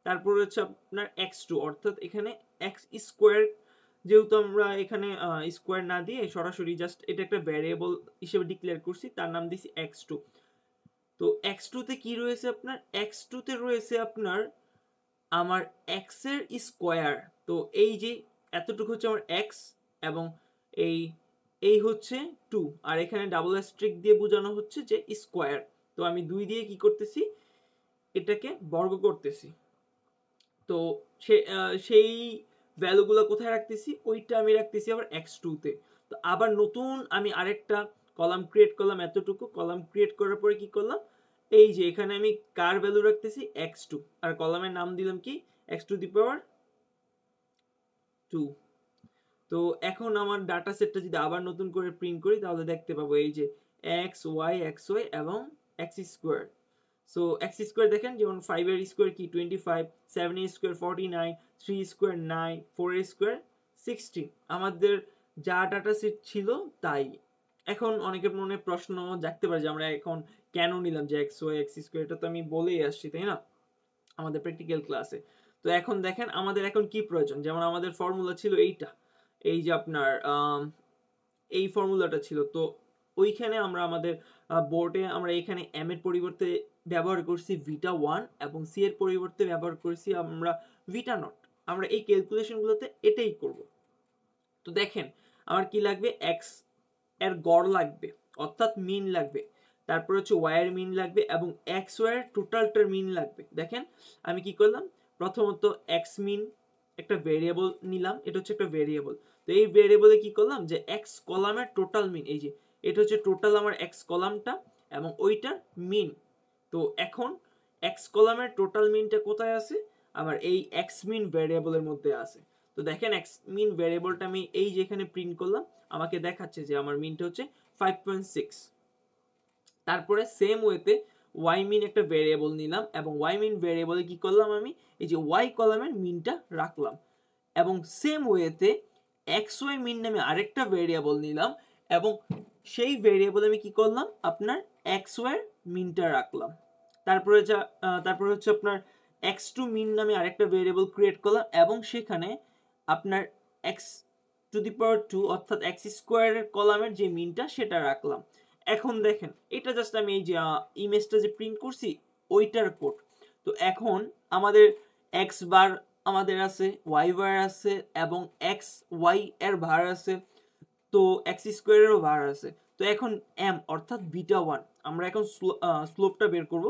তারপর হচ্ছে আপনার x2, অর্থাৎ এখানে x স্কোয়ার, যেহেতু আমরা এখানে স্কোয়ার না দিয়ে সরাসরি জাস্ট এটা একটা ভ্যারিয়েবল হিসেবে ডিক্লেয়ার করছি, তার নাম দিছি x2। তো x2 তে কি রয়েছে আপনার, x2 তে রয়েছে আপনার আমার x এর স্কোয়ার। তো এই যে এতটুকু হচ্ছে আমার x এবং এই এই হচ্ছে 2, আর এখানে ডাবল অ্যাস্ট্রিক দিয়ে বোঝানো হচ্ছে যে স্কোয়ার। তো আমি 2 দিয়ে কি করতেছি, এটাকে বর্গ করতেছি। তো সেই ভ্যালুগুলো কোথায় রাখতেছি, ওইটা আমি রাখতেছি আবার x2 তে। তো আবার নতুন আমি আরেকটা কলাম ক্রিয়েট করলাম, এতটুকু কলাম ক্রিয়েট করার পরে কি করলাম, এই যে এখানে আমি কার ভ্যালু রাখতেছি x2, আর কলামের নাম দিলাম কি x2 তো এখন আমার ডাটা সেটটা যদি আবার নতুন করে প্রিন্ট করি তাহলে দেখতে পাবো এই যে xy এবং x square. So x square দেখেন, যেমন 5 এর স্কোয়ার কি 25, 7 এর স্কোয়ার 49, 3 স্কোয়ার 9, 4 এর স্কোয়ার 16। আমাদের যা ডাটা সেট ছিল তাই। এখন অনেকের মনে প্রশ্ন জাগতে পারে যে আমরা এখন কেন নিলাম যে এক্স ওয়াই এক্স স্কোয়ার, এটা তো আমি বলেই আসছি তাই না আমাদের প্র্যাকটিক্যাল ক্লাসে। তো এখন দেখেন আমাদের এখন কি প্রয়োজন, যেমন আমাদের ফর্মুলা ছিল এইটা, এই যে আপনার এই ফর্মুলাটা ছিল। তো ওইখানে আমরা আমাদের বোর্ডে আমরা এখানে এম এর পরিবর্তে ব্যবহার করছি ভিটা 1 এবং সি এর পরিবর্তে ব্যবহার করছি আমরা ভিটা নট। আমরা এই ক্যালকুলেশনগুলোতে এটাই করব। তো দেখেন আমার কি লাগবে, এক্স এর গড় লাগবে অর্থাৎ মিন লাগবে, তারপর হচ্ছে ওয়াই এর মিন লাগবে এবং এক্স ওয়াই এর টোটালটার মিন লাগবে। দেখেন আমি কি করলাম, প্রথমত এক্স মিন একটা ভেরিয়েবল নিলাম, এটা হচ্ছে একটা ভেরিয়েবল। তো এই ভেরিয়েবলে কি করলাম যে এক্স কলামের টোটাল মিন, এই যে এটা হচ্ছে টোটাল আমার এক্স কলামটা এবং ওইটার মিন। তো এখন এক্স কলামের টোটাল মিনটা কোথায় আছে, আমার এই এক্স মিন ভেরিয়েবলের মধ্যে আছে। তো দেখেন এক্স মিন ভেরিয়েবলটা আমি এই যে এখানে প্রিন্ট করলাম, আমাকে দেখাচ্ছে যে আমার মিনটা হচ্ছে 5.6। তারপরে সেম ওয়েতে ওয়াই মিন একটা ভেরিয়েবল নিলাম এবং ওয়াই মিন ভেরিয়েবলে কি করলাম, আমি এই যে ওয়াই কলামের মিনটা রাখলাম এবং সেম ওয়েতে এক্স ওয়াই মিন নামে আরেকটা ভেরিয়েবল নিলাম এবং সেই ভেরিয়েবলে আমি কি করলাম, আপনার এক্স ওয়াই মিনটা রাখলাম। তারপরে হচ্ছে আপনার এক্স টু মিন নামে আরেকটা ভেরিয়েবল ক্রিয়েট করলাম এবং সেখানে আপনার এক্স টু দি পাওয়ার 2 অর্থাৎ এক্স স্কোয়ারের কলামের যে মিনটা সেটা রাখলাম। এখন দেখেন এটা জাস্ট আমি এই যে ইমেজটা যে প্রিন্ট করছি ওইটার কোড। তো এখন আমাদের এক্স বার আমাদের আছে, ওয়াই বার আছে এবং এক্স ওয়াই এর ভার আছে, তো এক্স স্কোয়ারেরও ভার আছে। তো এখন এম অর্থাৎ বিটা 1 আমরা এখন স্লোপটা বের করব।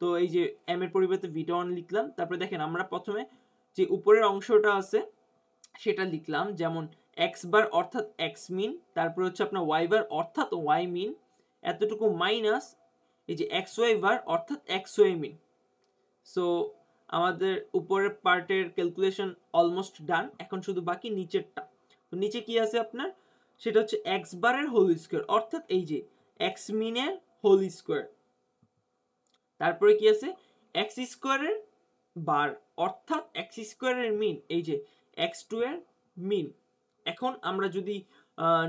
তো এই যে এম এর পরিবর্তে বিটা 1 লিখলাম। তারপরে দেখেন আমরা প্রথমে যে উপরের অংশটা আছে সেটা লিখলাম, যেমন এক্স বার অর্থাৎ এক্স মিন, তারপরে হচ্ছে আপনার ওয়াই বার অর্থাৎ ওয়াই মিন, এতটুকু মাইনাস এই যে এক্স ওয়াই বার অর্থাৎ এক্স ওয়াই মিন। সো আমাদের উপরের পার্টের ক্যালকুলেশন অলমোস্ট ডান, এখন শুধু বাকি নিচেরটা। তো নিচে কি আছে আপনার, সেটা হচ্ছে এক্স বারের হোল স্কোয়ার অর্থাৎ এই যে এক্স মিনের হোল স্কোয়ার, তারপরে কি আছে এক্স স্কোয়ারের বার অর্থাৎ এক্স স্কোয়ারের মিন, এই যে এক্স টু এর মিন। এখন আমরা যদি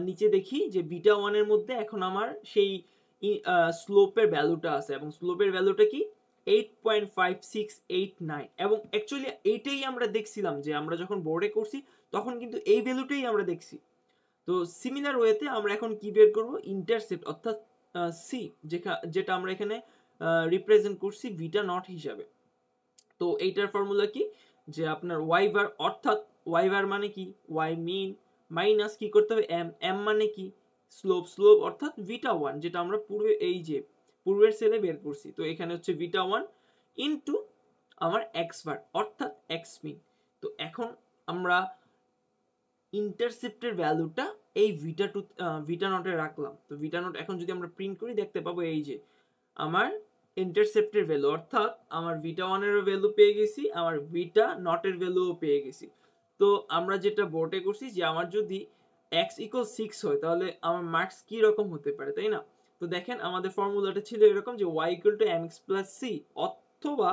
নিচে দেখি যে বিটা 1 এর মধ্যে এখন আমার সেই স্লোপের ভ্যালুটা আছে এবং স্লোপের ভ্যালুটা কি 8.5689 এবং অ্যাকচুয়ালি এইটাই আমরা দেখছিলাম যে আমরা যখন বোর্ডে করছি তখন কিন্তু এই ভ্যালুটাই আমরা দেখছি। তো সিমিলার ওয়েতে আমরা এখন কি বের করব, ইন্টারসেপ্ট অর্থাৎ সি, যেটা আমরা এখানে রিপ্রেজেন্ট করছি ভিটা নট হিসাবে। তো এইটার ফর্মুলা কি, যে আপনার ওয়াই বার অর্থাৎ ওয়াই বার মানে কি ওয়াই মিন মাইনাস কি করতে হবে এম, এম মানে কি স্লোপ অর্থাৎ ভিটা 1 যেটা আমরা পূর্বের সেলে বের করছি। তো এখানে হচ্ছে ভিটা 1 ইনটু আমার এক্স বার অর্থাৎ এক্স মিন। তো এখন আমরা ইন্টারসেপ্টের ভ্যালুটা এই ভিটা নটে রাখলাম। তো ভিটা নট এখন যদি আমরা প্রিন্ট করি দেখতে পাবো এই যে আমার ইন্টারসেপ্টের ভ্যালু অর্থাৎ আমার ভিটা 1 এর ভ্যালু পেয়ে গেছি, আমার ভিটা নটের ভ্যালুও পেয়ে গেছি। তো আমরা যেটা বোর্ডে করছি যে আমার যদি x ইকুয়াল 6 হয় তাহলে আমার মার্কস কি রকম হতে পারে, তাই না? তো দেখেন আমাদের ফর্মুলাটা ছিল এরকম যে y equal to mx plus c অথবা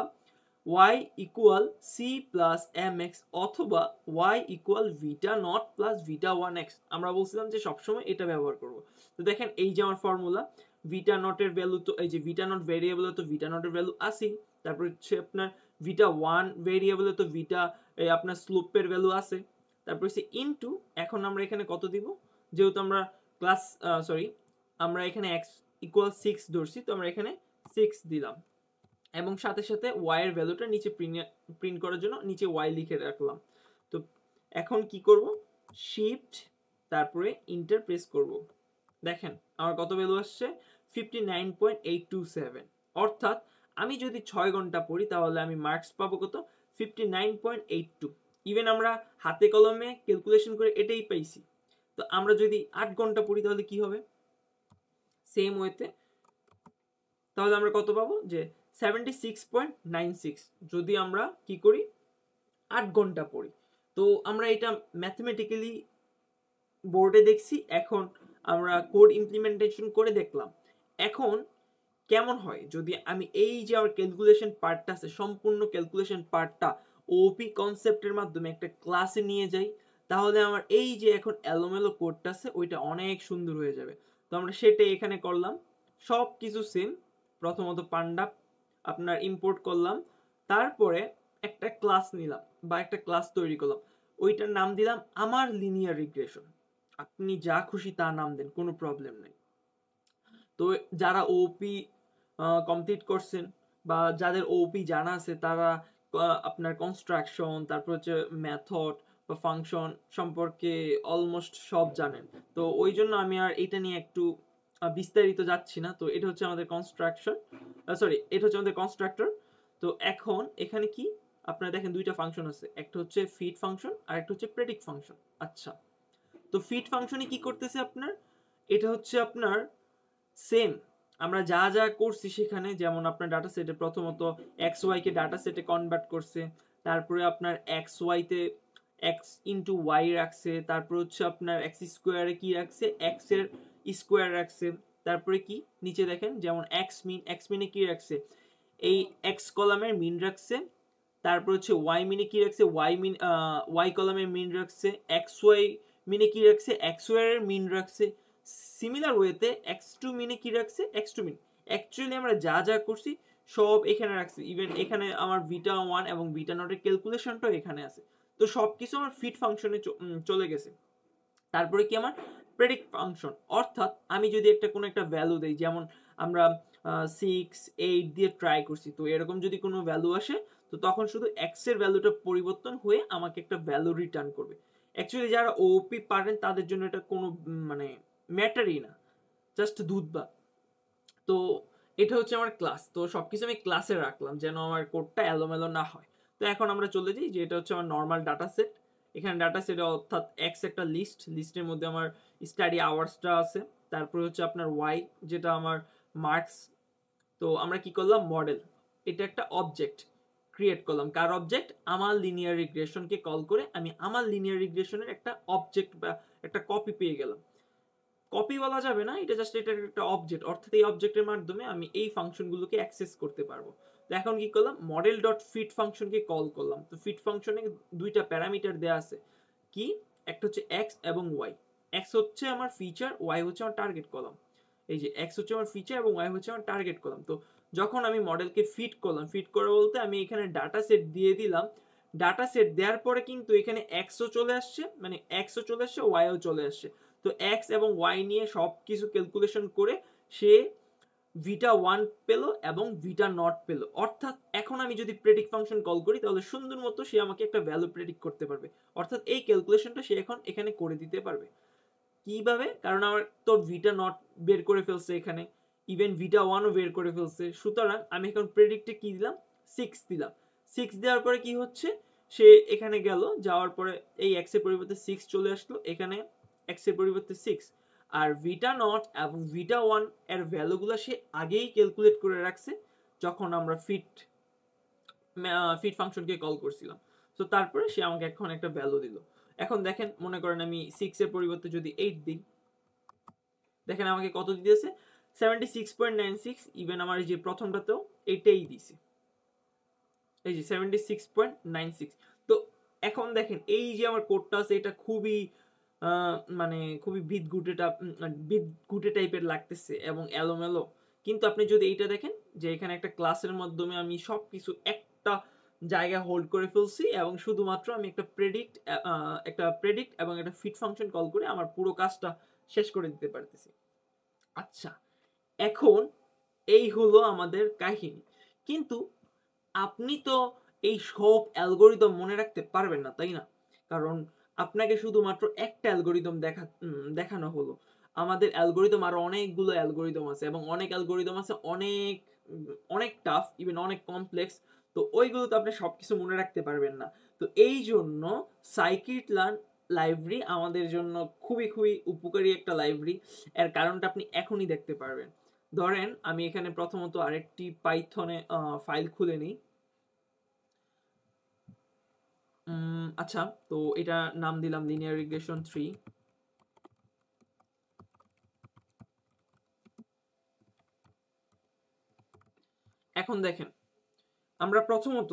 y equal c plus mx অথবা y equal Vita not plus Vita 1x। আমরা বলছিলাম যে সবসময় এটা ব্যবহার করব। তো দেখেন এই যে আমার ফর্মুলা, ভিটা নটের ভ্যালু, তো এই যে ভিটা নট ভেরিয়েবলে তো ভিটা নটের ভ্যালু আসেই, তারপর হচ্ছে আপনার ভিটা 1 ভেরিয়েবলে তো ভিটা আপনার স্লোপের ভ্যালু আছে, তারপর হচ্ছে ইনটু এখন আমরা এখানে কত দিব, যেহেতু আমরা আমরা এখানে x ইকুয়াল 6 ধরছি তো আমরা এখানে 6 দিলাম এবং সাথে সাথে y এর ভ্যালুটা নিচে প্রিন্ট করার জন্য নিচে y লিখে রাখলাম। তো এখন কি করব, শিফট তারপরে ইন্টার প্রেস করব। দেখেন আমার কত ভ্যালু আসছে 59.827, অর্থাৎ আমি যদি 6 ঘন্টা পড়ি তাহলে আমি মার্কস পাবো কত 59.82। ইভেন আমরা হাতে কলমে ক্যালকুলেশন করে এটাই পাইছি। তো আমরা যদি 8 ঘন্টা পড়ি তাহলে কি হবে? সেম ওয়েতে তাহলে আমরা কত পাবো? যে 76.96 যদি আমরা কি করি 8 ঘন্টা পড়ি। তো আমরা এটা ম্যাথমেটিক্যালি বোর্ডে দেখছি, এখন আমরা কোড ইমপ্লিমেন্টেশন করে দেখলাম। এখন কেমন হয় যদি আমি এই যে আমার ক্যালকুলেশন পার্টটা আছে, সম্পূর্ণ ক্যালকুলেশন পার্টটা ওপি কনসেপ্টের মাধ্যমে একটা ক্লাসে নিয়ে যাই, তাহলে আমার এই যে এখন এলোমেলো কোডটা আছে ওইটা অনেক সুন্দর হয়ে যাবে। তো আমরা সেটাই এখানে করলাম, সব কিছু সেম। প্রথমত পান্ডা আপনার ইম্পোর্ট করলাম, তারপরে একটা ক্লাস নিলাম বা একটা ক্লাস তৈরি করলাম, ওইটার নাম দিলাম আমার লিনিয়ার রিগ্রেশন। আপনি যা খুশি তা নাম দেন, কোনো প্রবলেম নেই। তো যারা ওপি কমপ্লিট করছেন বা যাদের ওপি জানা আছে তারা আপনার কনস্ট্রাকশন, তারপর হচ্ছে মেথড বা ফাংশন সম্পর্কে অলমোস্ট সব জানেন। তো ওই জন্য আমি আর এটা নিয়ে একটু বিস্তারিত যাচ্ছি না। তো এটা হচ্ছে আমাদের কনস্ট্রাকশন, সরি এটা হচ্ছে আমাদের কনস্ট্রাক্টর। তো এখন এখানে কি আপনারা দেখেন দুইটা ফাংশন আছে, একটা হচ্ছে ফিট ফাংশন আর একটা হচ্ছে প্রেডিক্ট ফাংশন। আচ্ছা, তো ফিট ফাংশনে কি করতেছে আপনার, এটা হচ্ছে আপনার সেম আমরা যা যা করছি সেখানে, যেমন আপনার ডাটা সেটে প্রথমত এক্স ওয়াই কে ডাটা সেটে কনভার্ট করছে, তারপরে আপনার এক্স ওয়াইতে এক্স ইন্টু ওয়াই রাখছে, তারপর হচ্ছে আপনার এক্স স্কোয়ারে কি রাখছে, এক্স এর স্কোয়ার রাখছে, তারপরে কি নিচে দেখেন যেমন এক্স মিনে কি রাখছে, এই এক্স কলামের মিন রাখছে, তারপর হচ্ছে ওয়াই মিনে কি রাখছে, ওয়াই কলামের মিন রাখছে, এক্স ওয়াই মিনে কি রাখছে, এক্স ওয়াই এর মিন রাখছে। সিমিলার ওয়েতে এক্স টু মিনে কি রাখছে, এক্স টু মিন। অ্যাকচুয়ালি আমরা যা যা করছি সব এখানে রাখছি, ইভেন এখানে আমার ভিটা ওয়ান এবং ভিটা নটের ক্যালকুলেশনটাও এখানে আছে। তো সব কিছু আমার ফিট ফাংশনে চলে গেছে। তারপরে কি আমার প্রেডিক্ট ফাংশন, অর্থাৎ আমি যদি একটা কোনো একটা ভ্যালু দেই, যেমন আমরা 6, 8 দিয়ে ট্রাই করছি, তো এরকম যদি কোনো ভ্যালু আসে তো তখন শুধু এক্স এর ভ্যালুটা পরিবর্তন হয়ে আমাকে একটা ভ্যালু রিটার্ন করবে। অ্যাকচুয়ালি যারা ওপি পারেন তাদের জন্য এটা কোনো মানে ম্যাটারই না, জাস্ট দুধ বা। তো এটা হচ্ছে আমার ক্লাস। তো সবকিছু আমি ক্লাসে রাখলাম যেন আমার কোডটা এলোমেলো না হয়। তো এখন আমরা চলে যাই যে এটা হচ্ছে আমার নর্মাল ডাটা সেট। এখানে ডাটা সেটে অর্থাৎ এক্স একটা লিস্টের মধ্যে আমার স্টাডি আওয়ার্সটা আছে, তারপরে হচ্ছে আপনার ওয়াই যেটা আমার মার্কস। তো আমরা কি করলাম, মডেল এটা একটা অবজেক্ট ক্রিয়েট করলাম, কার অবজেক্ট, আমার লিনিয়ার রিগ্রেশনকে কল করে আমি আমার লিনিয়ার রিগ্রেশনের একটা অবজেক্ট বা একটা কপি পেয়ে গেলাম। কপি বলা যাবে না, এটা জাস্ট এটা একটা অবজেক্ট, অর্থাৎ এই অবজেক্টের মাধ্যমে আমি এই ফাংশনগুলোকে অ্যাক্সেস করতে পারবো। তো এখন কি করলাম, মডেল ডট ফিট ফাংশনকে কল করলাম। তো ফিট ফাংশনে দুইটা প্যারামিটার দেওয়া আছে, কি একটা হচ্ছে এক্স এবং ওয়াই। এক্স হচ্ছে আমার ফিচার, ওয়াই হচ্ছে আমার টার্গেট কলাম। এই যে এক্স হচ্ছে আমার ফিচার এবং ওয়াই হচ্ছে আমার টার্গেট কলাম। তো যখন আমি মডেলকে ফিট করলাম, ফিট করা বলতে আমি এখানে ডাটা সেট দিয়ে দিলাম। ডাটা সেট দেওয়ার পরে কিন্তু এখানে এক্সও চলে আসছে, মানে এক্সও চলে আসছে, ওয়াইও চলে আসছে। তো এক্স এবং ওয়াই নিয়ে সব কিছু ক্যালকুলেশন করে সে ভিটা ওয়ান পেলো এবং ভিটা নট পেলো। অর্থাৎ এখন আমি যদি প্রেডিক্ট ফাংশন কল করি তাহলে সুন্দর মতো সে আমাকে একটা ভ্যালু প্রেডিক্ট করতে পারবে, অর্থাৎ এই ক্যালকুলেশনটা সে এখন এখানে করে দিতে পারবে। কিভাবে, কারণ আমার তো ভিটা নট বের করে ফেলছে এখানে, ইভেন ভিটা ওয়ানও বের করে ফেলছে। সুতরাং আমি এখন প্রেডিক্টে কি দিলাম, 6 দিলাম। 6 দেওয়ার পরে কি হচ্ছে, সে এখানে গেল, যাওয়ার পরে এই এক্স এর পরিবর্তে 6 চলে আসলো, এখানে এক্স এর পরিবর্তে 6। আর ভিটা নট এবং ভিটা ওয়ান এর ভ্যালুগুলো সে আগেই ক্যালকুলেট করে রাখছে যখন আমরা ফিট ফাংশনকে কল করছিলাম। তো তারপরে সে আমাকে এখন একটা ভ্যালু দিল। এখন দেখেন, মনে করেন আমি 6 এর পরিবর্তে যদি 8 দিই, দেখেন আমাকে কত দিতেছে, 76.96। ইভেন আমার এই যে প্রথমটাতেও এটাই দিছে, এই যে 76.96। তো এখন দেখেন এই যে আমার কোডটা আছে এটা খুবই মানে খুবই বিদঘুটে টাইপের লাগতেছে এবং এলোমেলো। কিন্তু আপনি যদি এইটা দেখেন যে এখানে একটা ক্লাসের মাধ্যমে আমি সবকিছু একটা জায়গায় হোল্ড করে ফেলছি এবং শুধুমাত্র আমি একটা প্রেডিক্ট এবং একটা ফিট ফাংশন কল করে আমার পুরো কাজটা শেষ করে দিতে পারতেছি। আচ্ছা, এখন এই হলো আমাদের কাহিনী। কিন্তু আপনি তো এই সব অ্যালগোরিদম মনে রাখতে পারবেন না, তাই না? কারণ আপনাকে শুধুমাত্র একটা অ্যালগোরিদম দেখানো হলো। আমাদের অ্যালগোরিদম আরো অনেকগুলো অ্যালগোরিদম আছে এবং অনেক অ্যালগোরিদম আছে অনেক অনেক টাফ, ইভেন অনেক কমপ্লেক্স। তো ওইগুলো তো আপনি সবকিছু মনে রাখতে পারবেন না। তো এই জন্য সাইকিট লার্ন লাইব্রেরি আমাদের জন্য খুবই খুবই উপকারী একটা লাইব্রেরি। এর কারণটা আপনি এখনই দেখতে পারবেন। ধরেন আমি এখানে প্রথমত আরেকটি পাইথনে ফাইল খুলে নিই। আচ্ছা, তো এটা নাম দিলাম লিনিয়ার রিগ্রেশন 3। এখন দেখেন, আমরা প্রথমত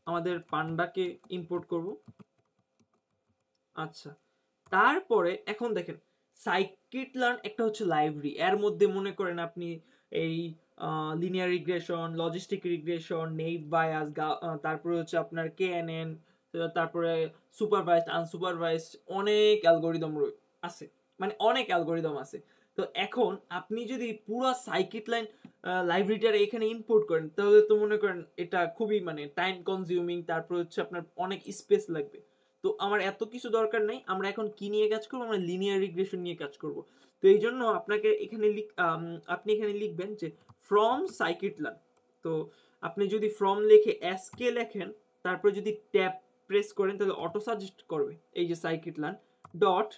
আমাদের পান্ডাকে ইম্পোর্ট করব। আচ্ছা, তারপরে এখন দেখেন সাইকিট লার্ন একটা হচ্ছে লাইব্রেরি, এর মধ্যে মনে করেন আপনি এই linear regression, logistic regression, naive bias, তারপরে হচ্ছে আপনার কেএনএন, তারপরে সুপারভাইজড আনসুপারভাইজড অনেক অ্যালগোরিদম আছে, মানে অনেক অ্যালগোরিদম আছে। তো এখন আপনি যদি পুরো সাইকিট লাইন লাইব্রেরিটার এখানে ইম্পোর্ট করেন তাহলে তো মনে করেন এটা খুবই মানে টাইম কনজিউমিং, তারপর হচ্ছে আপনার অনেক স্পেস লাগবে। তো আমার এত কিছু দরকার নেই, আমরা এখন কি নিয়ে কাজ করবো, আমরা লিনিয়ার রিগ্রেশন নিয়ে কাজ করব। তো এই জন্য আপনাকে এখানে আপনি এখানে লিখবেন যে ফ্রম সাইকিট লার্ন। তো আপনি যদি ফ্রম লিখে এসকে লেখেন, তারপরে যদি ট্যাব প্রেস করেন তাহলে অটো সাজেস্ট করবে এই যে সাইকিট লার্ন ডট,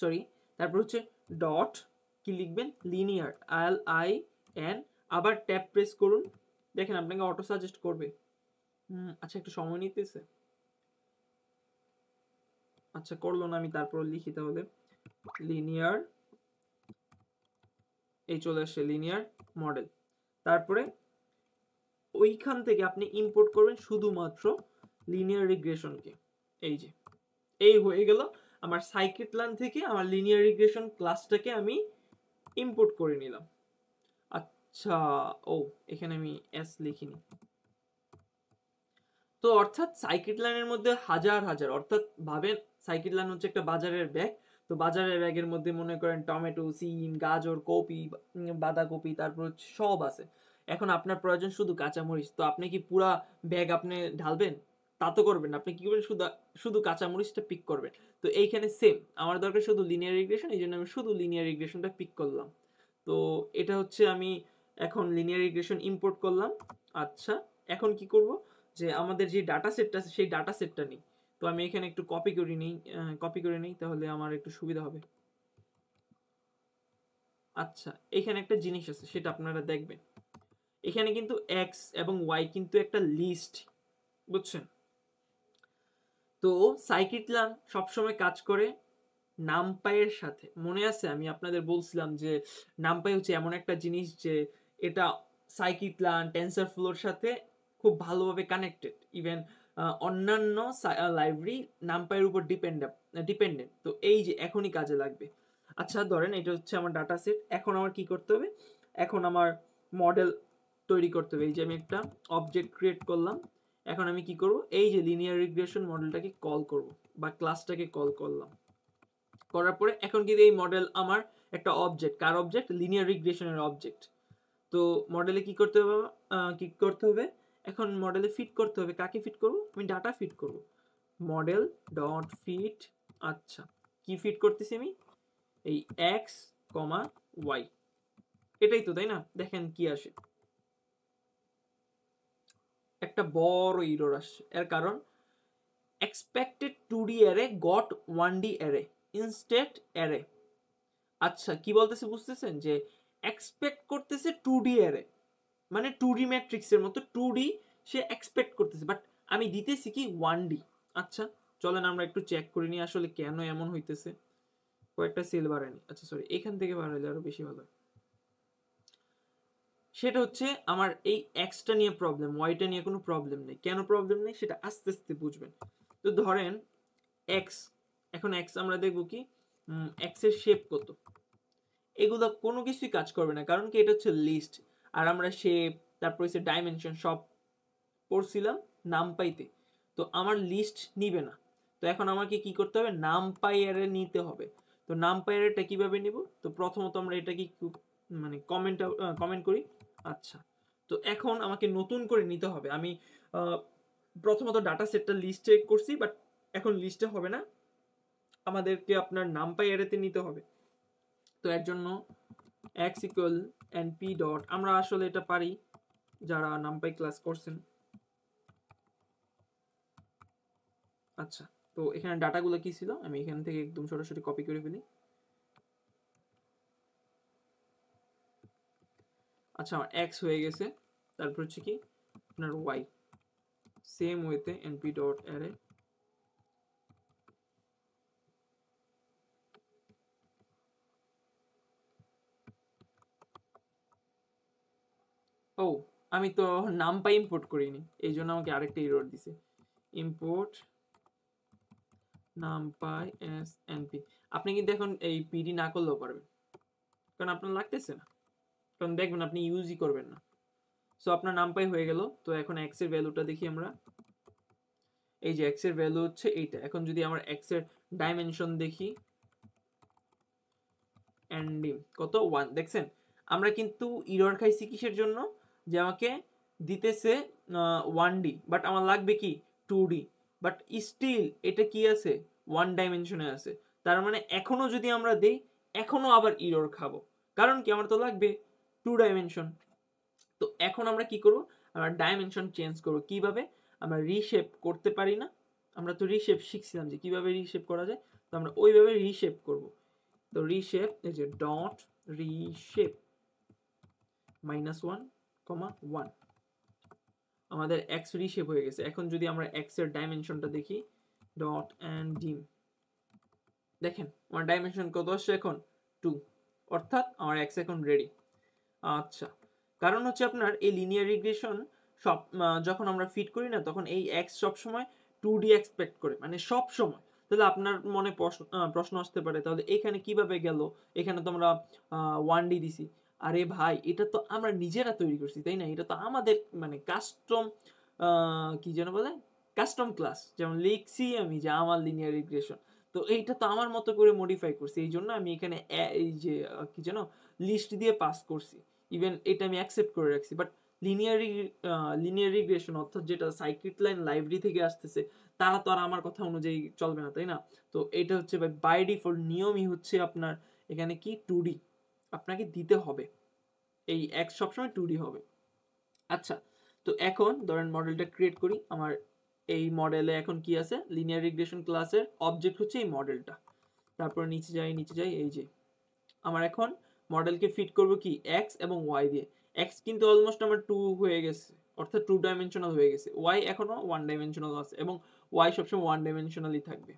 সরি, তারপর হচ্ছে ডট কি লিখবেন, লিনিয়ার, LIN, আবার ট্যাব প্রেস করুন, দেখেন আপনাকে অটো সাজেস্ট করবে। আচ্ছা, একটু সময় নিতেছে। আচ্ছা, করলো না, আমি তারপর লিখি তাহলে লিনিয়ার, এই চলে আসছে লিনিয়ার মডেল। তারপরে ওইখান থেকে আপনি ইম্পোর্ট করবেন শুধুমাত্র লিনিয়ার রিগ্রেশনকে। এই যে এই হয়ে গেল আমার সাইকিট লার্ন থেকে আমার লিনিয়ার রিগ্রেশন ক্লাসটাকে আমি ইম্পোর্ট করে নিলাম। আচ্ছা, ও এখানে আমি এস লিখিনি। তো অর্থাৎ সাইকিট লাইনের মধ্যে হাজার হাজার, অর্থাৎ ভাবেন সাইকিট লাইন হচ্ছে একটা বাজারের ব্যাগ। তো বাজারের ব্যাগের মধ্যে মনে করেন টমেটো, সিম, গাজর, কপি, বাঁধাকপি, তারপর হচ্ছে সব আছে। এখন আপনার প্রয়োজন শুধু কাঁচামরিচ, তো আপনি কি পুরা ব্যাগ আপনি ঢালবেন? তা তো করবেন না, আপনি কি করবেন, শুধু শুধু কাঁচামরিচটা পিক করবেন। তো এইখানে সেম, আমার দরকার শুধু লিনিয়ার রিগ্রেশন, এই জন্য আমি শুধু লিনিয়ার রিগ্রেশনটা পিক করলাম। তো এটা হচ্ছে আমি এখন লিনিয়ার রিগ্রেশন ইম্পোর্ট করলাম। আচ্ছা, এখন কি করব, যে আমাদের যে ডাটা সেটটা আছে সেই ডাটা সেটটা নেই। তো আমি এখানে একটু কপি করে নিই তাহলে আমার একটু সুবিধা হবে। আচ্ছা, এখানে একটা জিনিস আছে সেটা আপনারা দেখবেন, এখানে কিন্তু এক্স এবং ওয়াই কিন্তু একটা লিস্ট, বুঝছেন? তো সাইকিট লার্ন সবসময় কাজ করে নামপাইয়ের সাথে। মনে আছে আমি আপনাদের বলছিলাম যে নামপাই হচ্ছে এমন একটা জিনিস যে এটা সাইকিট লার্ন, টেনসরফ্লোর সাথে খুব ভালোভাবে কানেক্টেড। ইভেন অন্যান্য লাইব্রেরি নামপাইয়ের উপর ডিপেন্ডেন্ট। তো এই যে এখনই কাজে লাগবে। আচ্ছা, ধরেন এটা হচ্ছে আমার ডাটা সেট। এখন আমার কি করতে হবে, এখন আমার মডেল তৈরি করতে হবে। এই যে আমি একটা অবজেক্ট ক্রিয়েট করলাম। এখন আমি কি করব, এই যে লিনিয়ার রিগ্রেশন মডেলটাকে কল করব বা ক্লাসটাকে কল করলাম। করার পরে এখন কিন্তু এই মডেল আমার একটা অবজেক্ট, কার অবজেক্ট, লিনিয়ার রিগ্রেশনের অবজেক্ট। তো মডেলে কি করতে হবে, এখন মডেলে ফিট করতে হবে। কাকে ফিট করব, আমি ডাটা ফিট করব, মডেল ডট ফিট। আচ্ছা, কি ফিট করতেছি আমি, এই এক্স কমা ওয়াই, এটাই তো, তাই না? দেখেন কি আসে, একটা বড় ইরর আসছে। এর কারণ expected 2D array got 1D array instead array। আচ্ছা, কি বলতেছে বুঝতেছেন, যে এক্সপেক্ট করতেছে 2D array, মানে 2D ম্যাট্রিক্সের মতো 2D সে এক্সপেক্ট করতেছে, বাট আমি দিতেছি কি 1D। আচ্ছা, চলেন আমরা একটু চেক করে নিই আসলে কেন এমন হইতেছে। কয়েকটা সেল বাড়ায়নি, আচ্ছা সরি, এখান থেকে বাড়াইলে আরো বেশি ভালো। সেটা হচ্ছে আমার এই এক্সটা নিয়ে প্রবলেম, ওয়াইটা নিয়ে কোনো প্রবলেম নেই। কেন প্রবলেম নেই সেটা আস্তে আস্তে বুঝবেন। তো ধরেন এক্স, এখন এক্স আমরা দেখবো কি, এক্স এর শেপ কত, এগুলো কোনো কিছুই কাজ করবে না, কারণ কি এটা হচ্ছে লিস্ট। আর আমরা শেপ, তারপর হচ্ছে ডাইমেনশন সব পড়ছিলাম নাম পাইতে, তো আমার লিস্ট নিবে না। তো এখন আমাকে কি করতে হবে, নাম পাই অ্যারে নিতে হবে। তো নাম পাই অ্যারেটা কিভাবে নিব, তো প্রথমত আমরা এটা কি মানে কমেন্ট করি। আচ্ছা, তো এখন আমাকে নতুন করে নিতে হবে। আমি প্রথমত ডাটা সেটটা লিস্টে করছি, বাট এখন লিস্টে হবে না, আমাদেরকে আপনার নামপাই অ্যারেতে নিতে হবে। তো এর জন্য x ইকুয়াল np ডট, আমরা আসলে এটা পারি যারা নামপাই ক্লাস করছেন, আচ্ছা, তো এখানে ডাটাগুলো কি ছিল আমি এখান থেকে একদম সরাসরি কপি করে ফেলি। আচ্ছা, আমার এক্স হয়ে গেছে, তারপর হচ্ছে কি আপনার ওয়াই, সেম ওয়েতে np ডট অ্যারে। ও, আমি তো নামপাই ইম্পোর্ট করিনি, এই জন্য আমাকে আরেকটা এরর দিছে। Import numpy as N. P কিন্তু এখন এই পিডি না করলেও পারবেন, কারণ আপনার লাগতেছে না, কারণ দেখবেন আপনি ইউজই করবেন না। সো আপনার নামপাই হয়ে গেল। তো এখন এক্স এর ভ্যালুটা দেখি আমরা। এই যে এক্স এর ভ্যালু হচ্ছে এইটা। এখন যদি আমরা এক্স এর ডাইমেনশন দেখি, এন্ডিং কত 1, দেখছেন আমরা কিন্তু ইরর খাইছি কিসের জন্য, যে আমাকে দিতেছে 1D, বাট আমার লাগবে কি 2D, বাট স্টিল এটা কি আছে 1 ডাইমেনশনে আছে। তার মানে এখনো যদি আমরা দেই এখনো আবার ইরর খাবো, কারণ কি আমার তো লাগবে 2 ডাইমেনশন। তো এখন আমরা কি করব, আমরা ডাইমেনশন চেঞ্জ করব। কিভাবে, আমরা রিশেপ করতে পারি না, আমরা তো রিশেপ শিখছিলাম যে কিভাবে রিশেপ করা যায়, তো আমরা ওইভাবে রিশেপ করব। তো রিশেপ, এই যে ডট রিশেপ -1, 1, আমাদের এক্স রিশেপ হয়ে গেছে। এখন যদি আমরা এক্স এর ডাইমেনশনটা দেখি, ডট এন্ড ডিম, দেখেন আমার ডাইমেনশন কত আসছে এখন 2, অর্থাৎ আমার এক্স এখন রেডি। আচ্ছা, কারণ হচ্ছে আপনার এই লিনিয়ার রিগ্রেশন সব যখন আমরা ফিট করি না, তখন এই এক্স সবসময় 2D এক্সপেক্ট করে, মানে সব সময়। তাহলে আপনার মনে প্রশ্ন আসতে পারে, তাহলে এখানে কিভাবে গেল, এখানে তো আমরা 1D দিছি। আরে ভাই, এটা তো আমরা নিজেরা তৈরি করছি, তাই না? এটা তো আমাদের মানে কাস্টম, কি যেন বলে, কাস্টম ক্লাস, যেমন লিখছি আমি যে আমার লিনিয়ার রিগ্রেশন, তো এইটা তো আমার মতো করে মডিফাই করছি, এই জন্য আমি এখানে এই যে কি যেন লিস্ট দিয়ে পাস করছি। ইভেন এটা আমি অ্যাকসেপ্ট করে রাখছি। বাট লিনিয়ার রিগ্রেশন অর্থাৎ যেটা সাইকিট-লাইন লাইব্রেরি থেকে আসতেছে, তারা তো আর আমার কথা অনুযায়ী চলবে না, তাই না? তো এটা হচ্ছে বাই ডিফল্ট নিয়মই হচ্ছে আপনার এখানে কি 2D আপনাকে দিতে হবে, এই x সবসময় 2D হবে। আচ্ছা, তো এখন ধরেন মডেলটা ক্রিয়েট করি। আমার এই মডেলে এখন কি আছে, লিনিয়ার রিগ্রেশন ক্লাসের অবজেক্ট হচ্ছে এই মডেলটা। তারপর নিচে যাই, এই যে আমার এখন মডেলকে ফিট করব কি x এবং y দিয়ে। x কিন্তু অলমোস্ট আমার 2 হয়ে গেছে, অর্থাৎ 2 ডাইমেনশনাল হয়ে গেছে। y এখনো 1 ডাইমেনশনাল আছে, এবং y সবসময় 1 ডাইমেনশনালই থাকবে।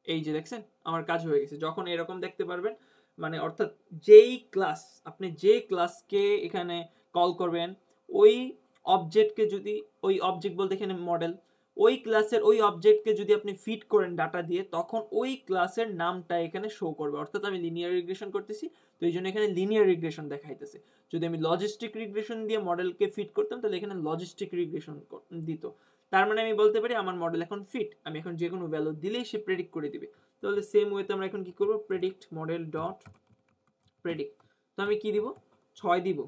এই যে দেখছেন আমার কাজ হয়ে গেছে। যখন এরকম দেখতে পারবেন, মানে অর্থাৎ যেই ক্লাস, আপনি যে ক্লাসকে এখানে কল করবেন, ওই অবজেক্টকে যদি, ওই অবজেক্ট বলতে এখানে মডেল, ওই ক্লাসের ওই অবজেক্টকে যদি আপনি ফিট করেন ডাটা দিয়ে, তখন ওই ক্লাসের নামটা এখানে শো করবে। অর্থাৎ আমি লিনিয়ার রিগ্রেশন করতেছি, তো এই জন্য এখানে লিনিয়ার রিগ্রেশন দেখাইতেছে। যদি আমি লজিস্টিক রিগ্রেশন দিয়ে মডেলকে ফিট করতাম, তাহলে এখানে লজিস্টিক রিগ্রেশন দিত। তার মানে আমি বলতে পারি আমার মডেল এখন ফিট, আমি এখন যে কোনো ভ্যালু দিলেই সে প্রেডিক্ট করে দিবে। তাহলে সেম ওয়েতে আমরা এখন কি করব, প্রেডিক্ট মডেল ডট প্রেডিক্ট। তো আমি কি দিব, 6 দিব,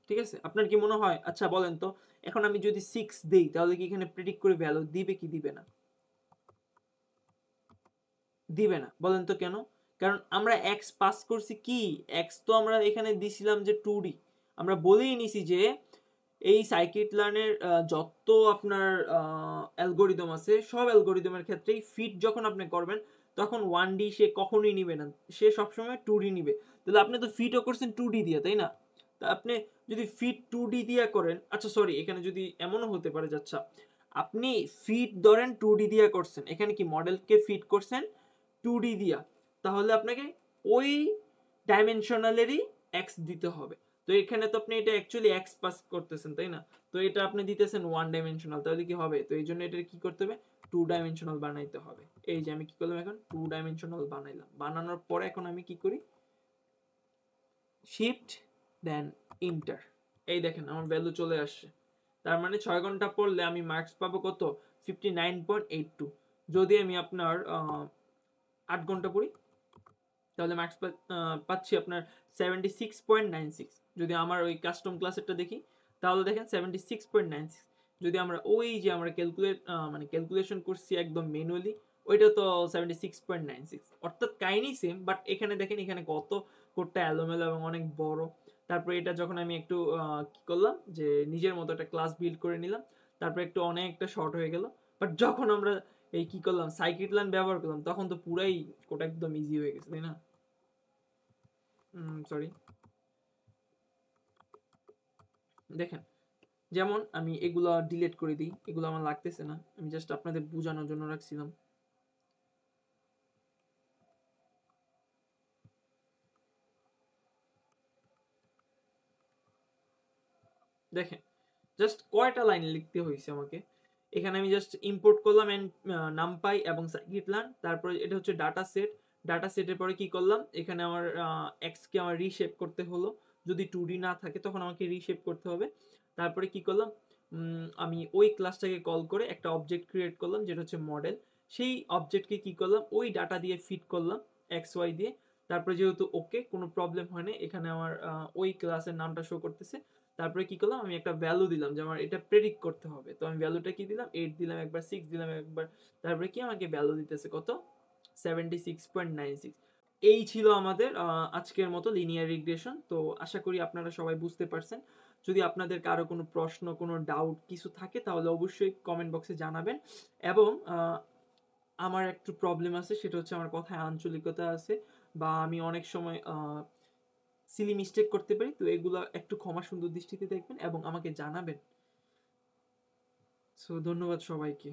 ঠিক আছে? আপনার কি মনে হয়, আচ্ছা বলেন তো, এখন আমি যদি 6 দেই, তাহলে কি এখানে প্রেডিক্ট করে ভ্যালু দিবে কি দিবে না? দিবে না। বলেন তো কেন? কারণ আমরা x পাস করছি কি, x তো আমরা এখানে দিছিলাম যে 2D। আমরা বলেই নিছি যে এই সাইকিট-লার্নের যত আপনার অ্যালগোরিদম আছে, সব অ্যালগোরিদমের ক্ষেত্রেই ফিট যখন আপনি করবেন, তখন 1D সে কখনোই নিবে না, সে সবসময় 2D নিবে। তাহলে আপনি তো ফিটও করছেন 2D দিয়ে, তাই না? তা আপনি যদি ফিট 2D দিয়া করেন, আচ্ছা সরি, এখানে যদি এমনও হতে পারে যে আচ্ছা আপনি ফিট ধরেন 2D দিয়া করছেন, এখানে কি মডেলকে ফিট করছেন 2D দিয়া, তাহলে আপনাকে ওই ডাইমেনশনালেরই x দিতে হবে। তো এখানে তো আপনি এটা অ্যাকচুয়ালি x পাস করতেছেন, তাই না? তো এটা আপনি দিতেছেন 1 ডাইমেনশনাল, তাহলে কি হবে, তো এই জন্য এটা কি করতে হবে, 2 ডাইমেনশনাল বানাইতে হবে। এই যে আমি কি করলাম, এখন 2 ডাইমেনশনাল বানাইলাম। বানানোর পরে এখন আমি কি করি, শিফট দেন ইন্টার, এই দেখেন আমার ভ্যালু চলে আসছে। তার মানে 6 ঘন্টা পড়লে আমি মার্কস পাবো কত, 59.82। যদি আমি আপনার 8 ঘন্টা পড়ি, তাহলে মার্কস পাচ্ছি আপনার 76.96। যদি আমার ওই কাস্টম ক্লাসেরটা দেখি, তাহলে দেখেন 76.96। যদি আমরা ওই যে আমরা মানে ক্যালকুলেশন করছি একদম ম্যানুয়ালি, ওইটা তো 76.96, অর্থাৎ কাহিনী সেম, বাট এখানে দেখেন এখানে কত কোডটা এলোমেলো এবং অনেক বড়। তারপরে এটা যখন আমি একটু কি করলাম, যে নিজের মতো একটা ক্লাস বিল্ড করে নিলাম, তারপরে একটু অনেকটা শর্ট হয়ে গেল। বাট যখন আমরা এই কি করলাম সাইকিটলান ব্যবহার করলাম, তখন তো পুরাই কোড একদম ইজি হয়ে গেছে, তাই না? সরি, দেখেন যেমন আমি এগুলা ডিলিট করে দিই, এগুলো আমার লাগতেছে না, আমি জাস্ট আপনাদের বোঝানোর জন্য রাখছিলাম। দেখেন জাস্ট কয়টা লাইন লিখতে হয়েছে আমাকে। এখানে আমি জাস্ট ইম্পোর্ট করলাম এন্ড নামপাই এবং scikit-learn, তারপরে এটা হচ্ছে ডাটা সেট। ডাটা সেটের পরে কি করলাম, এখানে আমার এক্স কে আমার রিশেপ করতে হলো, যদি 2D না থাকে তখন আমাকে রিশেপ করতে হবে। তারপরে কি করলাম, আমি ওই ক্লাসটাকে কল করে একটা অবজেক্ট ক্রিয়েট করলাম যেটা হচ্ছে মডেল। সেই অবজেক্টকে কি করলাম, ওই ডাটা দিয়ে ফিট করলাম এক্স ওয়াই দিয়ে। তারপরে যেহেতু ওকে, কোনো প্রবলেম হয় না, এখানে আমার ওই ক্লাসের নামটা শো করতেছে। তারপরে কি করলাম, আমি একটা ভ্যালু দিলাম যে আমার এটা প্রেডিক্ট করতে হবে, তো আমি ভ্যালুটা কি দিলাম, 8 দিলাম একবার, 6 দিলাম একবার। তারপরে কি আমাকে ভ্যালু দিতেছে কত, 76.96। এই ছিল আমাদের আজকের মতো লিনিয়ার রিগ্রেশন। তো আশা করি আপনারা সবাই বুঝতে পারছেন। যদি আপনাদের কারো কোনো প্রশ্ন, কোনো ডাউট কিছু থাকে তাহলে অবশ্যই কমেন্ট বক্সে জানাবেন। এবং আমার একটু প্রবলেম আছে, সেটা হচ্ছে আমার কথায় আঞ্চলিকতা আছে, বা আমি অনেক সময় সিলি মিস্টেক করতে পারি, তো এগুলো একটু ক্ষমা সুন্দর দৃষ্টিতে দেখবেন এবং আমাকে জানাবেন। সো ধন্যবাদ সবাইকে।